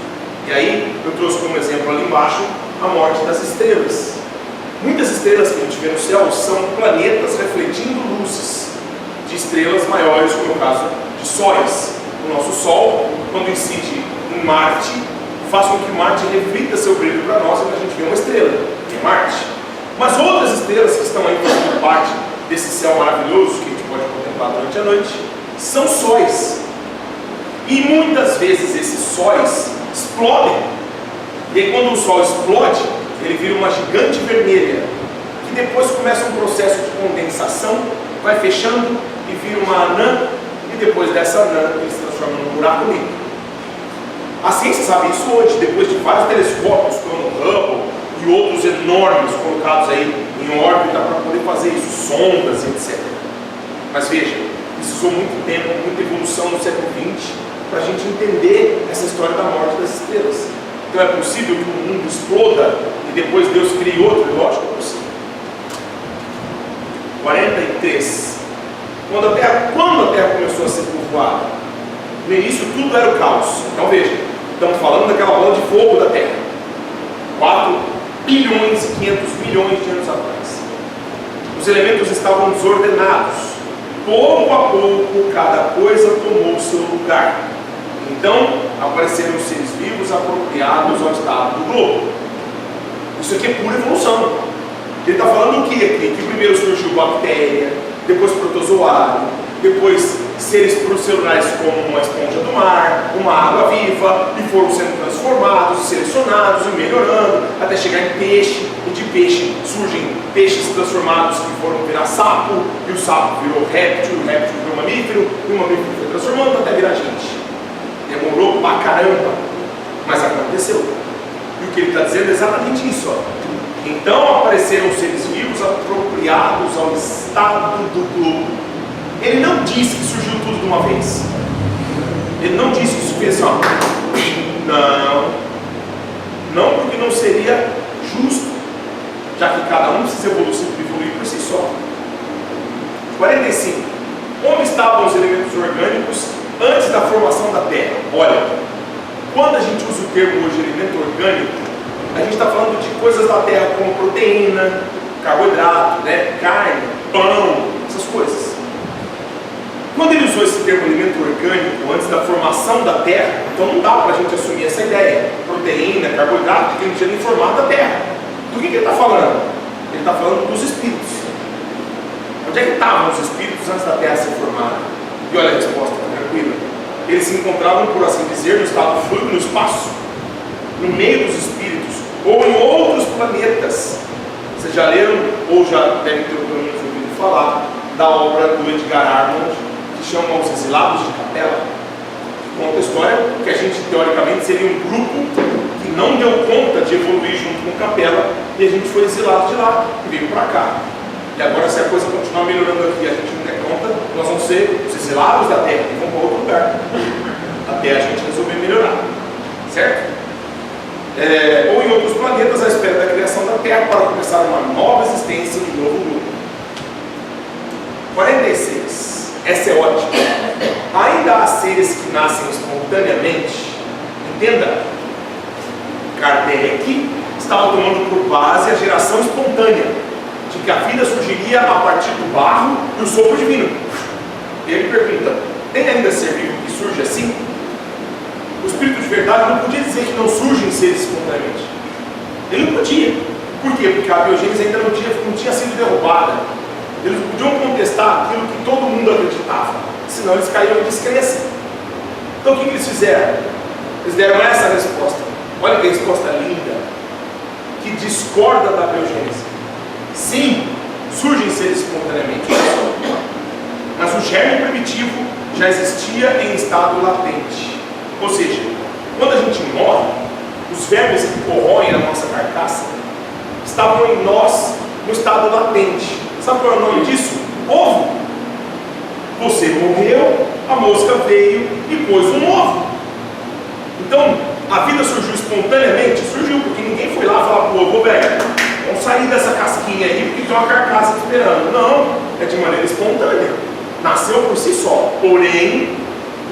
S1: E aí eu trouxe como exemplo ali embaixo a morte das estrelas. Muitas estrelas que a gente vê no céu são planetas refletindo luzes de estrelas maiores, como é o caso de sóis. O nosso Sol, quando incide em Marte, faz com que Marte reflita seu brilho para nós e a gente vê uma estrela, que é Marte. Mas outras estrelas que estão aí fazendo parte desse céu maravilhoso que a gente pode contemplar durante a noite, são sóis. E muitas vezes esses sóis explodem. E aí quando o Sol explode, ele vira uma gigante vermelha, que depois começa um processo de condensação, vai fechando e vira uma anã, e depois dessa anã ele se transforma num buraco negro. A ciência sabe isso hoje, depois de vários telescópios, como o Hubble e outros enormes colocados aí em órbita para poder fazer isso, sondas, etc. Mas veja, precisou muito tempo, muita evolução no século XX para a gente entender essa história da morte das estrelas. Então é possível que o mundo exploda e depois Deus crie outro? Lógico que é possível. 43. Quando a Terra começou a ser povoada, no início tudo era o caos. Então veja, estamos falando daquela bola de fogo da Terra. 4 bilhões e 500 milhões de anos atrás. Os elementos estavam desordenados. Pouco a pouco, cada coisa tomou o seu lugar. Então, apareceram os seres vivos apropriados ao estado do globo. Isso aqui é pura evolução. Ele está falando o que aqui? Que primeiro surgiu bactéria, depois protozoário, depois seres procelares como uma esponja do mar, uma água viva, e foram sendo transformados, selecionados e melhorando, até chegar em peixe, e de peixe surgem peixes transformados que foram virar sapo, e o sapo virou réptil, o réptil virou mamífero, e o mamífero foi transformando até virar gente. Demorou pra caramba, mas aconteceu. E o que ele está dizendo é exatamente isso, ó. Então apareceram seres vivos apropriados ao estado do globo. Ele não disse que surgiu tudo de uma vez. Ele não disse que isso fez assim, ó. Não, porque não seria justo, já que cada um precisa evoluir por si só. 45. Onde estavam os elementos orgânicos antes da formação da Terra? Olha, quando a gente usa o termo hoje elemento orgânico, a gente está falando de coisas da Terra como proteína, carboidrato, né, carne, pão, essas coisas. Quando ele usou esse termo elemento orgânico antes da formação da Terra, então não dá para a gente assumir essa ideia. Proteína, carboidrato, porque ele não tinha nem formado a Terra. Do que ele está falando? Ele está falando dos espíritos. Onde é que estavam os espíritos antes da Terra ser formada? E olha a resposta, tranquila. Eles se encontravam, por assim dizer, no estado fluido, no espaço, no meio dos espíritos, ou em outros planetas. Vocês já leram, ou já devem ter pelo menos ouvido falar, da obra do Edgar Arnold, que chama Os Exilados de Capela, que conta a história que a gente, teoricamente, seria um grupo que não deu conta de evoluir junto com Capela, e a gente foi exilado de lá, e veio para cá. E agora, se a coisa continuar melhorando aqui e a gente não der conta, nós vamos ser os exilados da Terra, e vamos para outro lugar, até a gente resolver melhorar, certo? Ou em outros planetas à espera da criação da Terra para começar uma nova existência de novo mundo. 46. Essa é ótima. Ainda há seres que nascem espontaneamente. Entenda, Kardec estava tomando por base a geração espontânea, de que a vida surgiria a partir do barro e o sopro divino. E ele pergunta: tem ainda ser vivo que surge assim? O Espírito de verdade não podia dizer que não surgem seres espontaneamente. Ele não podia. Por quê? Porque a biogênese ainda não tinha sido derrubada. Eles não podiam contestar aquilo que todo mundo acreditava, senão eles caíam em descrença. Então o que eles fizeram? Eles deram essa resposta. Olha que resposta linda, que discorda da biogênese. Sim, surgem seres espontaneamente. Mas o germe primitivo já existia em estado latente. Ou seja, quando a gente morre, os vermes que corroem a nossa carcaça estavam em nós no estado latente. Sabe qual é o nome disso? Ovo. Você morreu, a mosca veio e pôs um ovo. Então, a vida surgiu espontaneamente? Surgiu, porque ninguém foi lá falar pro ovo, velho, vamos sair dessa casquinha aí porque tem uma carcaça esperando. Não, é de maneira espontânea. Nasceu por si só. Porém,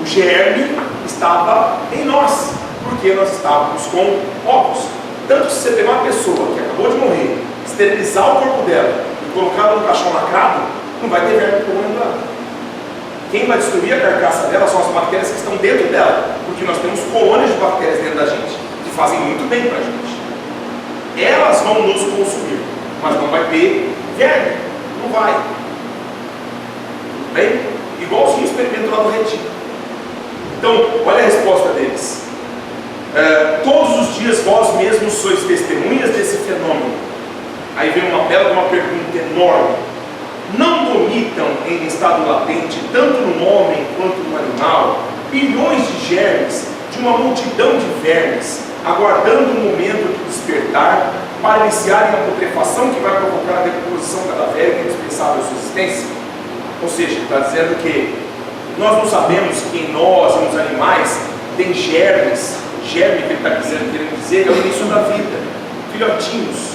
S1: o germe estava em nós, porque nós estávamos com ovos. Tanto que se você pegar uma pessoa que acabou de morrer, esterilizar o corpo dela e colocar no caixão lacrado, não vai ter verme correndo lá. Quem vai destruir a carcaça dela são as bactérias que estão dentro dela, porque nós temos colônias de bactérias dentro da gente, que fazem muito bem para a gente. Elas vão nos consumir, mas não vai ter verme, não vai. Bem, igualzinho o experimento lá do retiro. Então, olha a resposta deles. Todos os dias vós mesmos sois testemunhas desse fenômeno. Aí vem uma bela pergunta enorme. Não vomitam em estado latente, tanto no homem quanto no animal, bilhões de germes de uma multidão de vermes, aguardando o momento de despertar para iniciarem a putrefação que vai provocar a decomposição cadavérica indispensável à sua existência? Ou seja, está dizendo que nós não sabemos que em nós e nos animais tem germes. Germe que ele está querendo dizer é o início da vida, filhotinhos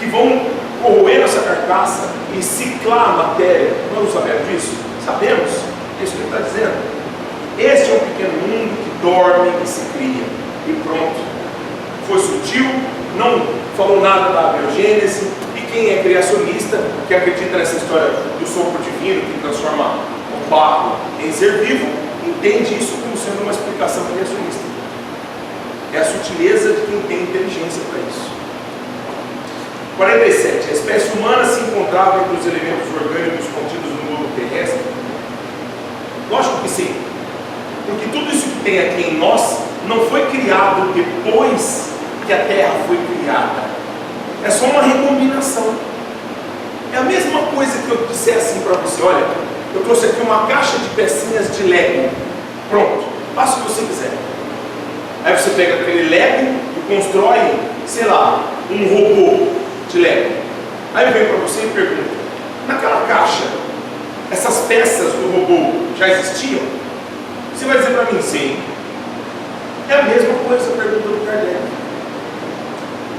S1: que vão corroer nossa carcaça e ciclar a matéria. Nós não sabemos disso? Sabemos, é isso que ele está dizendo. Este é um pequeno mundo que dorme e se cria, e pronto. Foi sutil, não falou nada da abiogênese, e quem é criacionista, que acredita nessa história do sopro divino que transforma o barro em ser vivo, entende isso como sendo uma explicação criacionista. É a sutileza de quem tem inteligência para isso. 47. A espécie humana se encontrava entre os elementos orgânicos contidos no mundo terrestre? Lógico que sim. Porque tudo isso que tem aqui em nós não foi criado depois que a Terra foi criada. É só uma recombinação. É a mesma coisa que eu disser assim para você: olha, eu trouxe aqui uma caixa de pecinhas de Lego. Pronto, faça o que você quiser. Aí você pega aquele Lego e constrói, sei lá, um robô de Lego. Aí eu venho para você e pergunto: naquela caixa, essas peças do robô já existiam? Você vai dizer para mim: sim. É a mesma coisa, a pergunta do Kardec.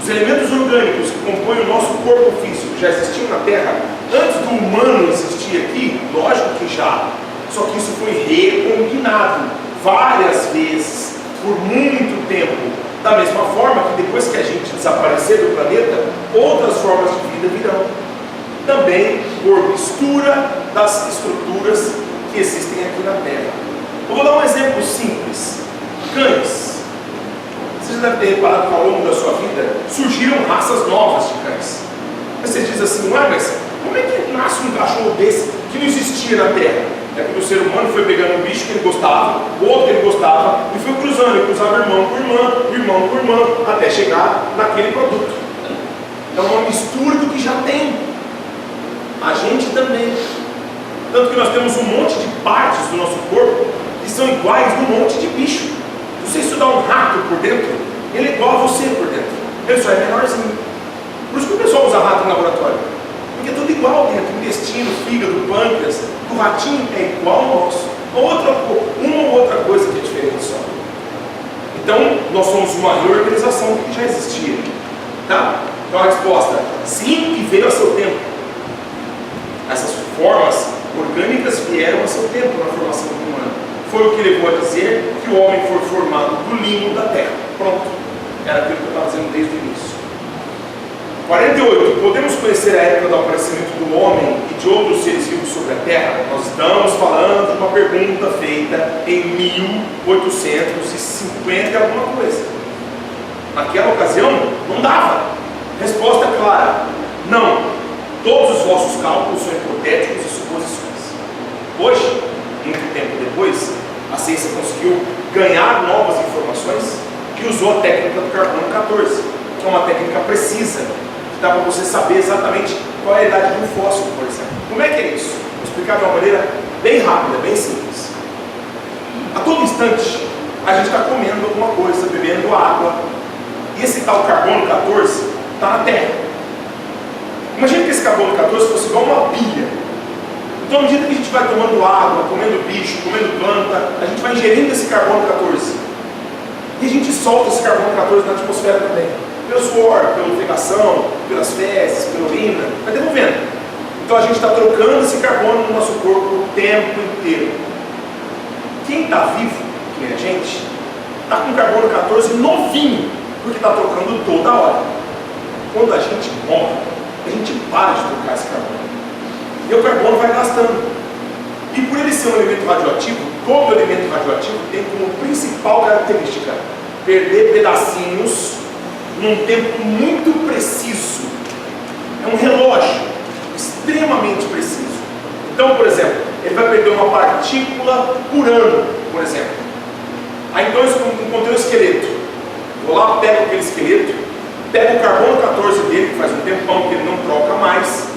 S1: Os elementos orgânicos que compõem o nosso corpo físico já existiam na Terra antes do humano existir aqui? Lógico que já. Só que isso foi recombinado várias vezes, por muito tempo. Da mesma forma que depois que a gente desaparecer do planeta, outras formas de vida virão. Também por mistura das estruturas que existem aqui na Terra. Eu vou dar um exemplo simples. Cães. Você já deve ter reparado que ao longo da sua vida surgiram raças novas de cães. Você diz assim: ué, mas como é que nasce um cachorro desse que não existia na Terra? É porque o ser humano foi pegando um bicho que ele gostava, o outro que ele gostava, e foi cruzando, ele cruzava irmão por irmã, até chegar naquele produto. É uma mistura do que já tem. A gente também. Tanto que nós temos um monte de partes do nosso corpo que são iguais de um monte de bicho. Se você estudar um rato por dentro, ele é igual a você por dentro. Ele só é menorzinho. Por isso que o pessoal usa rato no laboratório. Porque é tudo igual dentro. O intestino, o fígado, o pâncreas, o ratinho é igual ao nosso. Uma ou outra coisa que é diferente só. Então, nós somos uma reorganização que já existia. Tá? Então a resposta: sim, que veio a seu tempo. Essas formas orgânicas vieram a seu tempo na formação humana. Foi o que levou a dizer que o homem foi formado do limo da terra. Pronto. Era aquilo que eu estava dizendo desde o início. 48. Podemos conhecer a época do aparecimento do homem e de outros seres vivos sobre a terra? Nós estamos falando de uma pergunta feita em 1850 e alguma coisa. Naquela ocasião, não dava. Resposta clara: não. Todos os vossos cálculos são hipotéticos e suposições. Hoje, muito tempo depois, a ciência conseguiu ganhar novas informações que usou a técnica do carbono 14, que é uma técnica precisa, que dá para você saber exatamente qual é a idade de um fósforo, por exemplo. Como é que é isso? Vou explicar de uma maneira bem rápida, bem simples. A todo instante, a gente está comendo alguma coisa, bebendo água. E esse tal carbono 14 está na Terra. Imagina que esse carbono 14 fosse igual uma pilha. Então, à medida que a gente vai tomando água, comendo bicho, comendo planta, a gente vai ingerindo esse carbono 14. E a gente solta esse carbono 14 na atmosfera também. Pelo suor, pela fecação, pelas fezes, pela urina, vai devolvendo. Então a gente está trocando esse carbono no nosso corpo o tempo inteiro. Quem está vivo, que é a gente, está com carbono 14 novinho, porque está trocando toda hora. Quando a gente morre, a gente para de trocar esse carbono. E o carbono vai gastando. E por ele ser um elemento radioativo, todo elemento radioativo tem como principal característica perder pedacinhos num tempo muito preciso. É um relógio extremamente preciso. Então, por exemplo, ele vai perder uma partícula por ano, por exemplo. Aí então eu encontrei um esqueleto. Vou lá, pego aquele esqueleto, pego o carbono 14 dele, que faz um tempão que ele não troca mais,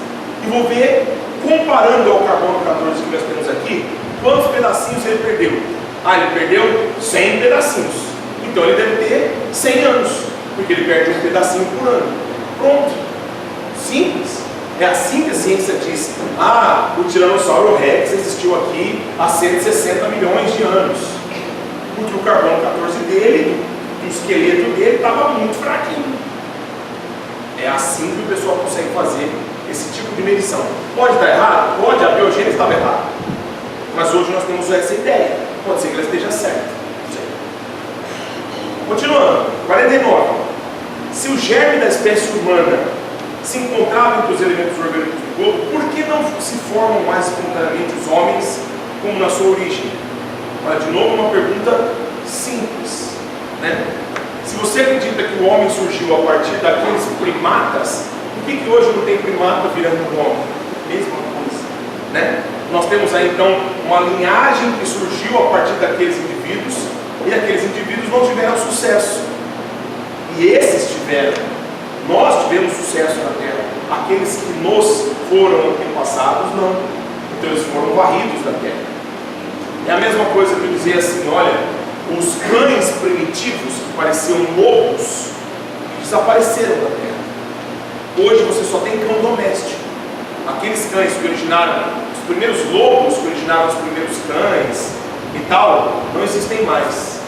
S1: e vou ver, comparando ao carbono 14 que nós temos aqui, quantos pedacinhos ele perdeu. Ele perdeu 100 pedacinhos. Então ele deve ter 100 anos, porque ele perde um pedacinho por ano. Pronto. Simples. É assim que a ciência diz: o Tiranossauro Rex existiu aqui há 160 milhões de anos, porque o carbono 14 dele, o esqueleto dele, estava muito fraquinho. É assim que o pessoal consegue fazer esse tipo de medição. Pode estar errado? Pode, a biogênese estava errada. Mas hoje nós temos essa ideia. Pode ser que ela esteja certa. Continuando, 49. Se o germe da espécie humana se encontrava entre os elementos orgânicos do globo, por que não se formam mais espontaneamente os homens como na sua origem? Olha, de novo uma pergunta simples, né? Se você acredita que o homem surgiu a partir daqueles primatas, por que hoje não tem primata virando um homem? Mesma coisa, né? Nós temos aí então uma linhagem que surgiu a partir daqueles indivíduos, e aqueles indivíduos não tiveram sucesso, e esses tiveram. Nós tivemos sucesso na Terra. Aqueles que nos foram antepassados, não. Então eles foram varridos da Terra. É a mesma coisa que eu dizer assim: olha, os cães primitivos que pareciam lobos desapareceram da Terra. Hoje você só tem cão doméstico. Aqueles cães que originaram, os primeiros lobos que originaram os primeiros cães e tal, não existem mais.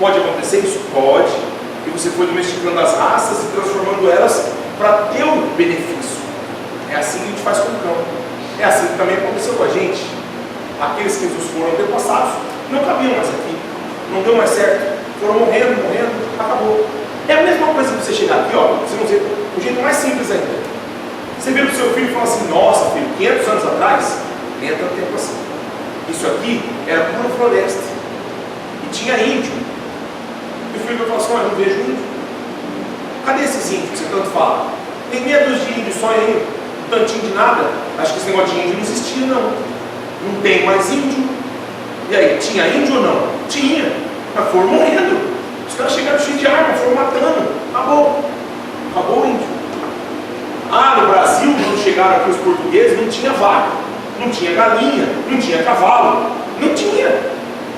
S1: Pode acontecer isso? Pode. E você foi domesticando as raças e transformando elas para teu benefício. É assim que a gente faz com o cão. É assim que também aconteceu com a gente. Aqueles que nos foram antepassados não cabiam mais aqui, não deu mais certo, foram morrendo, acabou. É a mesma coisa que você chegar aqui, você não vê o jeito mais simples ainda. Você vira para o seu filho e fala assim: nossa filho, 500 anos atrás, nem é tanto tempo assim, isso aqui era pura floresta e tinha índio. E o filho vai falar assim: olha, eu não vejo índio. Cadê esses índios que você tanto fala? Tem meia dúzia de índios só aí, um tantinho de nada. Acho que esse negócio de índio não existia, não. Não tem mais índio. E aí, tinha índio ou não? Tinha, mas foram morrendo. Os caras chegaram cheios de arma, foram matando. Acabou o índio. No Brasil, quando chegaram aqui os portugueses, não tinha vaca, não tinha galinha, não tinha cavalo, não tinha.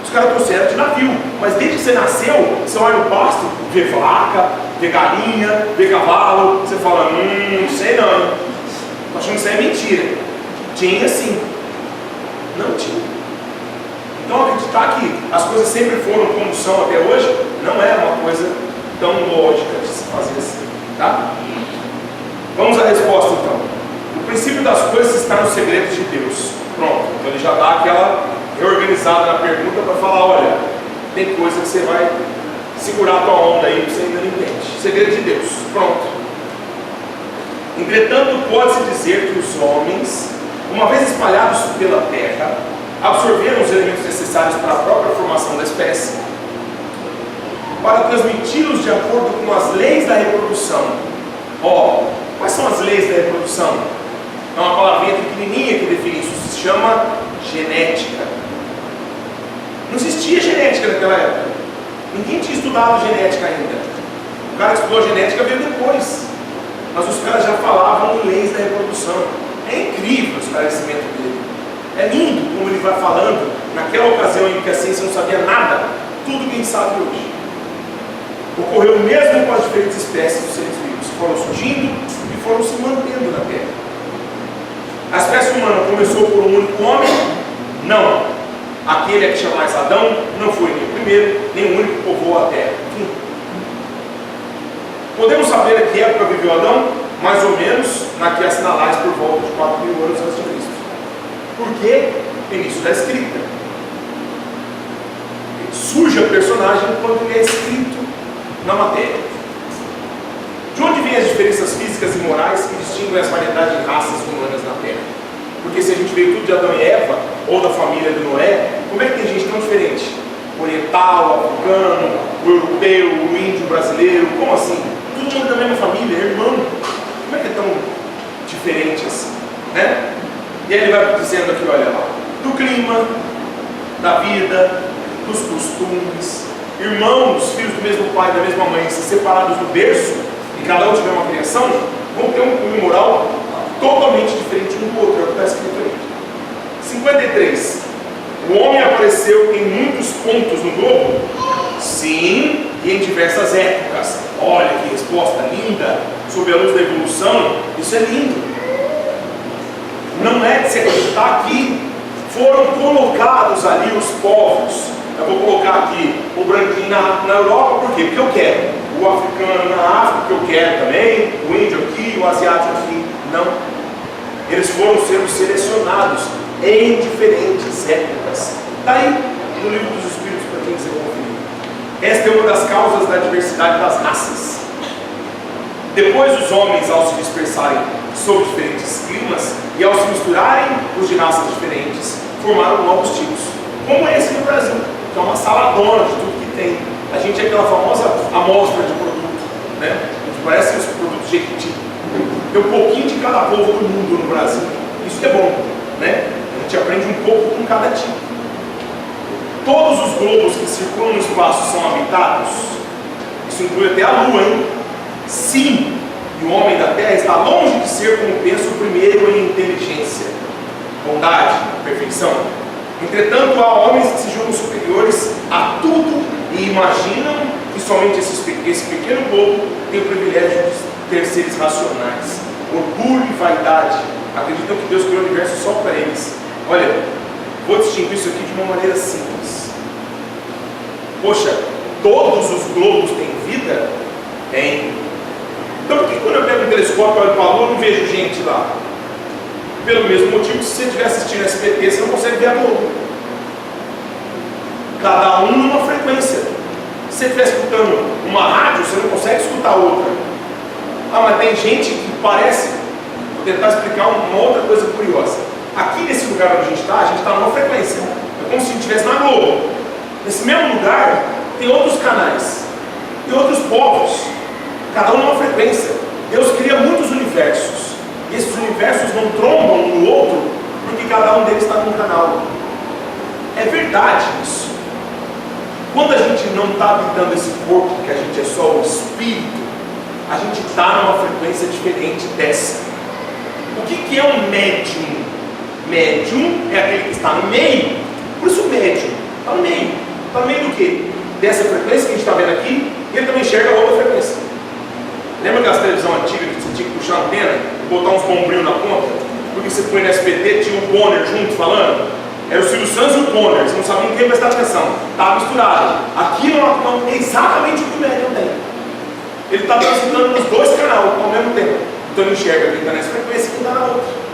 S1: Os caras trouxeram de navio, mas desde que você nasceu, você olha no pasto, vê vaca, vê galinha, vê cavalo, você fala: não sei não, tô achando que isso é mentira. Tinha sim. Não tinha. Então acreditar que as coisas sempre foram como são até hoje, não é uma coisa tão lógica de se fazer assim, tá? Vamos à resposta então. O princípio das coisas está nos segredos de Deus. Pronto, então ele já dá aquela reorganizada na pergunta para falar: olha, tem coisa que você vai segurar a tua onda aí que você ainda não entende. Segredo de Deus, pronto. Entretanto, pode-se dizer que os homens, uma vez espalhados pela terra, absorveram os elementos necessários para a própria formação da espécie, para transmiti-los de acordo com as leis da reprodução. Quais são as leis da reprodução? É uma palavrinha pequenininha que define isso, se chama genética. Não existia genética naquela época, ninguém tinha estudado genética ainda. O cara que estudou genética veio depois, mas os caras já falavam em leis da reprodução. É incrível o esclarecimento dele. É lindo como ele vai falando, naquela ocasião em que a ciência não sabia nada, tudo que a gente sabe hoje. Ocorreu mesmo com as diferentes espécies dos seres vivos, foram surgindo e foram se mantendo na Terra. A espécie humana começou por um único homem? Não. Aquele que chamais Adão não foi nem o primeiro, nem o único que povoou a Terra. Enfim. Podemos saber a que época viveu Adão? Mais ou menos na que assinalais por volta de 4.000 anos antes de Cristo. Por quê? Início da escrita. Surge o personagem quando ele é escrito na matéria. De onde vêm as diferenças físicas e morais que distinguem as variedades de raças humanas na Terra? Porque se a gente veio tudo de Adão e Eva, ou da família de Noé, como é que tem gente tão diferente? O oriental, o africano, o europeu, o índio brasileiro, como assim? Tudo mundo da mesma família, irmão. Como é que é tão diferente assim? Né? E aí ele vai dizendo aqui, olha lá, do clima, da vida, dos costumes, irmãos, filhos do mesmo pai, da mesma mãe, se separados do berço, e cada um tiver uma criação, vão ter um cunho moral totalmente diferente um do outro, é o que está escrito aí. 53. O homem apareceu em muitos pontos no globo? Sim, e em diversas épocas. Olha que resposta linda, sob a luz da evolução, isso é lindo. Não é de se acreditar que foram colocados ali os povos. Eu vou colocar aqui o branquinho na Europa, por quê? Porque eu quero. O africano na África, que eu quero também. O índio aqui, o asiático aqui. Não. Eles foram sendo selecionados em diferentes épocas. Está aí no livro dos Espíritos, para quem quiser conferir. Esta é uma das causas da diversidade das raças. Depois os homens, ao se dispersarem sob diferentes climas e ao se misturarem os de raças diferentes, formaram novos tipos, como esse no Brasil, que é uma saladona de tudo que tem. A gente é aquela famosa amostra de produto, né? A gente parece os produtos Jequiti. Tem um pouquinho de cada povo do mundo no Brasil. Isso que é bom, né? A gente aprende um pouco com cada tipo. Todos os globos que circulam no espaço são habitados? Isso inclui até a Lua, hein? Sim, e o homem da Terra está longe de ser, como penso, o primeiro em inteligência, bondade, perfeição. Entretanto, há homens que se julgam superiores a tudo e imaginam que somente esse pequeno globo tem o privilégio de ter seres racionais. Orgulho e vaidade. Acreditam que Deus criou o universo só para eles. Olha, vou distinguir isso aqui de uma maneira simples. Poxa, todos os globos têm vida? Tem. Então por que quando eu pego um telescópio e olho para a Lua, eu não vejo gente lá? Pelo mesmo motivo que se você estiver assistindo SBT, você não consegue ver a Globo. Cada um numa frequência. Se você estiver escutando uma rádio, você não consegue escutar outra. Ah, mas tem gente que parece... Vou tentar explicar uma outra coisa curiosa. Aqui nesse lugar onde a gente está numa frequência. É como se a gente estivesse na Globo. Nesse mesmo lugar, tem outros canais. Tem outros povos. Cada um numa frequência. Deus cria muitos universos. E esses universos não trombam um no outro, porque cada um deles está num canal. É verdade isso. Quando a gente não está habitando esse corpo, que a gente é só o espírito, a gente está numa frequência diferente dessa. O que é um médium? Médium é aquele que está no meio. Por isso o médium está no meio. Está no meio do quê? Dessa frequência que a gente está vendo aqui, e ele também enxerga a outra frequência. Lembra aquelas televisão antigas que você tinha que puxar a antena e botar uns bombrinhos na ponta? Porque você põe no SBT, tinha o Bonner junto falando. Era o Silvio Santos e o Bonner, você não sabia em quem prestar atenção. Estava misturado. Aqui não é exatamente o que o médium tem. Ele está transitando nos dois canais ao mesmo tempo. Então ele enxerga quem está nessa frequência e quem está na outra.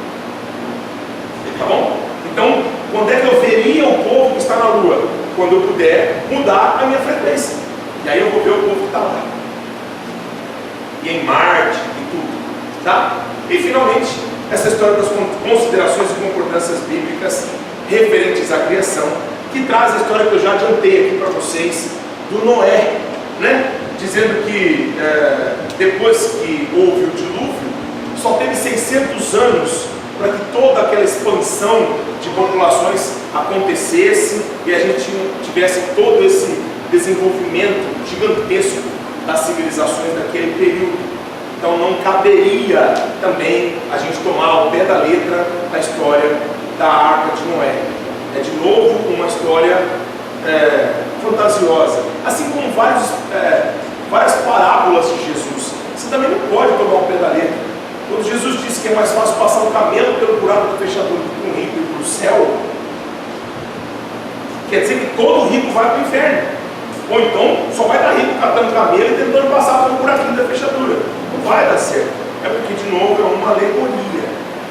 S1: Tá bom? Então, quando é que eu veria o povo que está na Lua? Quando eu puder mudar a minha frequência. E aí eu vou ver o povo que está lá. E em Marte e tudo. Tá? E finalmente, essa história das considerações e concordâncias bíblicas referentes à criação, que traz a história que eu já adiantei aqui para vocês, do Noé, né? Dizendo que depois que houve o dilúvio, só teve 600 anos para que toda aquela expansão de populações acontecesse e a gente tivesse todo esse desenvolvimento gigantesco das civilizações daquele período. Então não caberia também a gente tomar ao pé da letra a história da Arca de Noé. É de novo uma história fantasiosa, assim como várias parábolas de Jesus. Você também não pode tomar um pé da letra. Quando Jesus disse que é mais fácil passar um camelo pelo buraco da fechadura do que um rico ir para o céu, quer dizer que todo rico vai para o inferno. Ou então só vai dar rico catando camelo e tentando passar pelo buraquinho da fechadura. Não vai dar certo. É porque, de novo, é uma alegoria,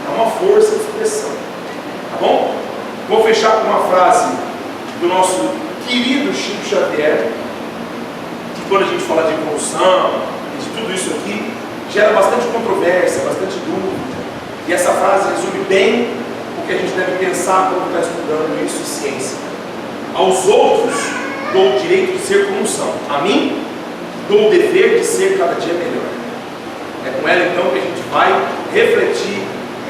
S1: é uma força de expressão. Tá bom? Vou fechar com uma frase do nosso querido Chico Xavier, que quando a gente fala de evolução, de tudo isso aqui, gera bastante controvérsia, bastante dúvida. E essa frase resume bem o que a gente deve pensar quando está estudando isso em ciência. Aos outros dou o direito de ser como são. A mim dou o dever de ser cada dia melhor. É com ela então que a gente vai refletir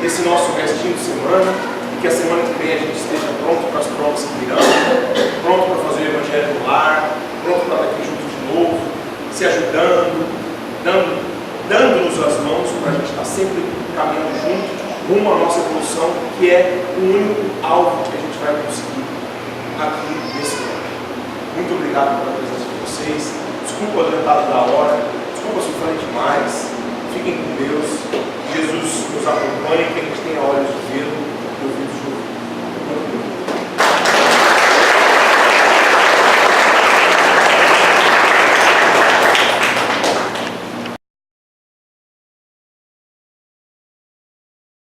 S1: esse nosso restinho de semana, e que a semana que vem a gente esteja pronto para as provas que virão, pronto para fazer o Evangelho no lar, pronto para estar aqui junto de novo, se ajudando, dando-nos as mãos para a gente estar sempre caminhando junto rumo à nossa evolução, que é o único alvo que a gente vai conseguir aqui nesse ano. Muito obrigado pela presença de vocês. Desculpa o adiantado da hora, desculpa se eu falei demais. Fiquem com Deus. Jesus nos acompanhe, que a gente tenha olhos de ver e ouvidos de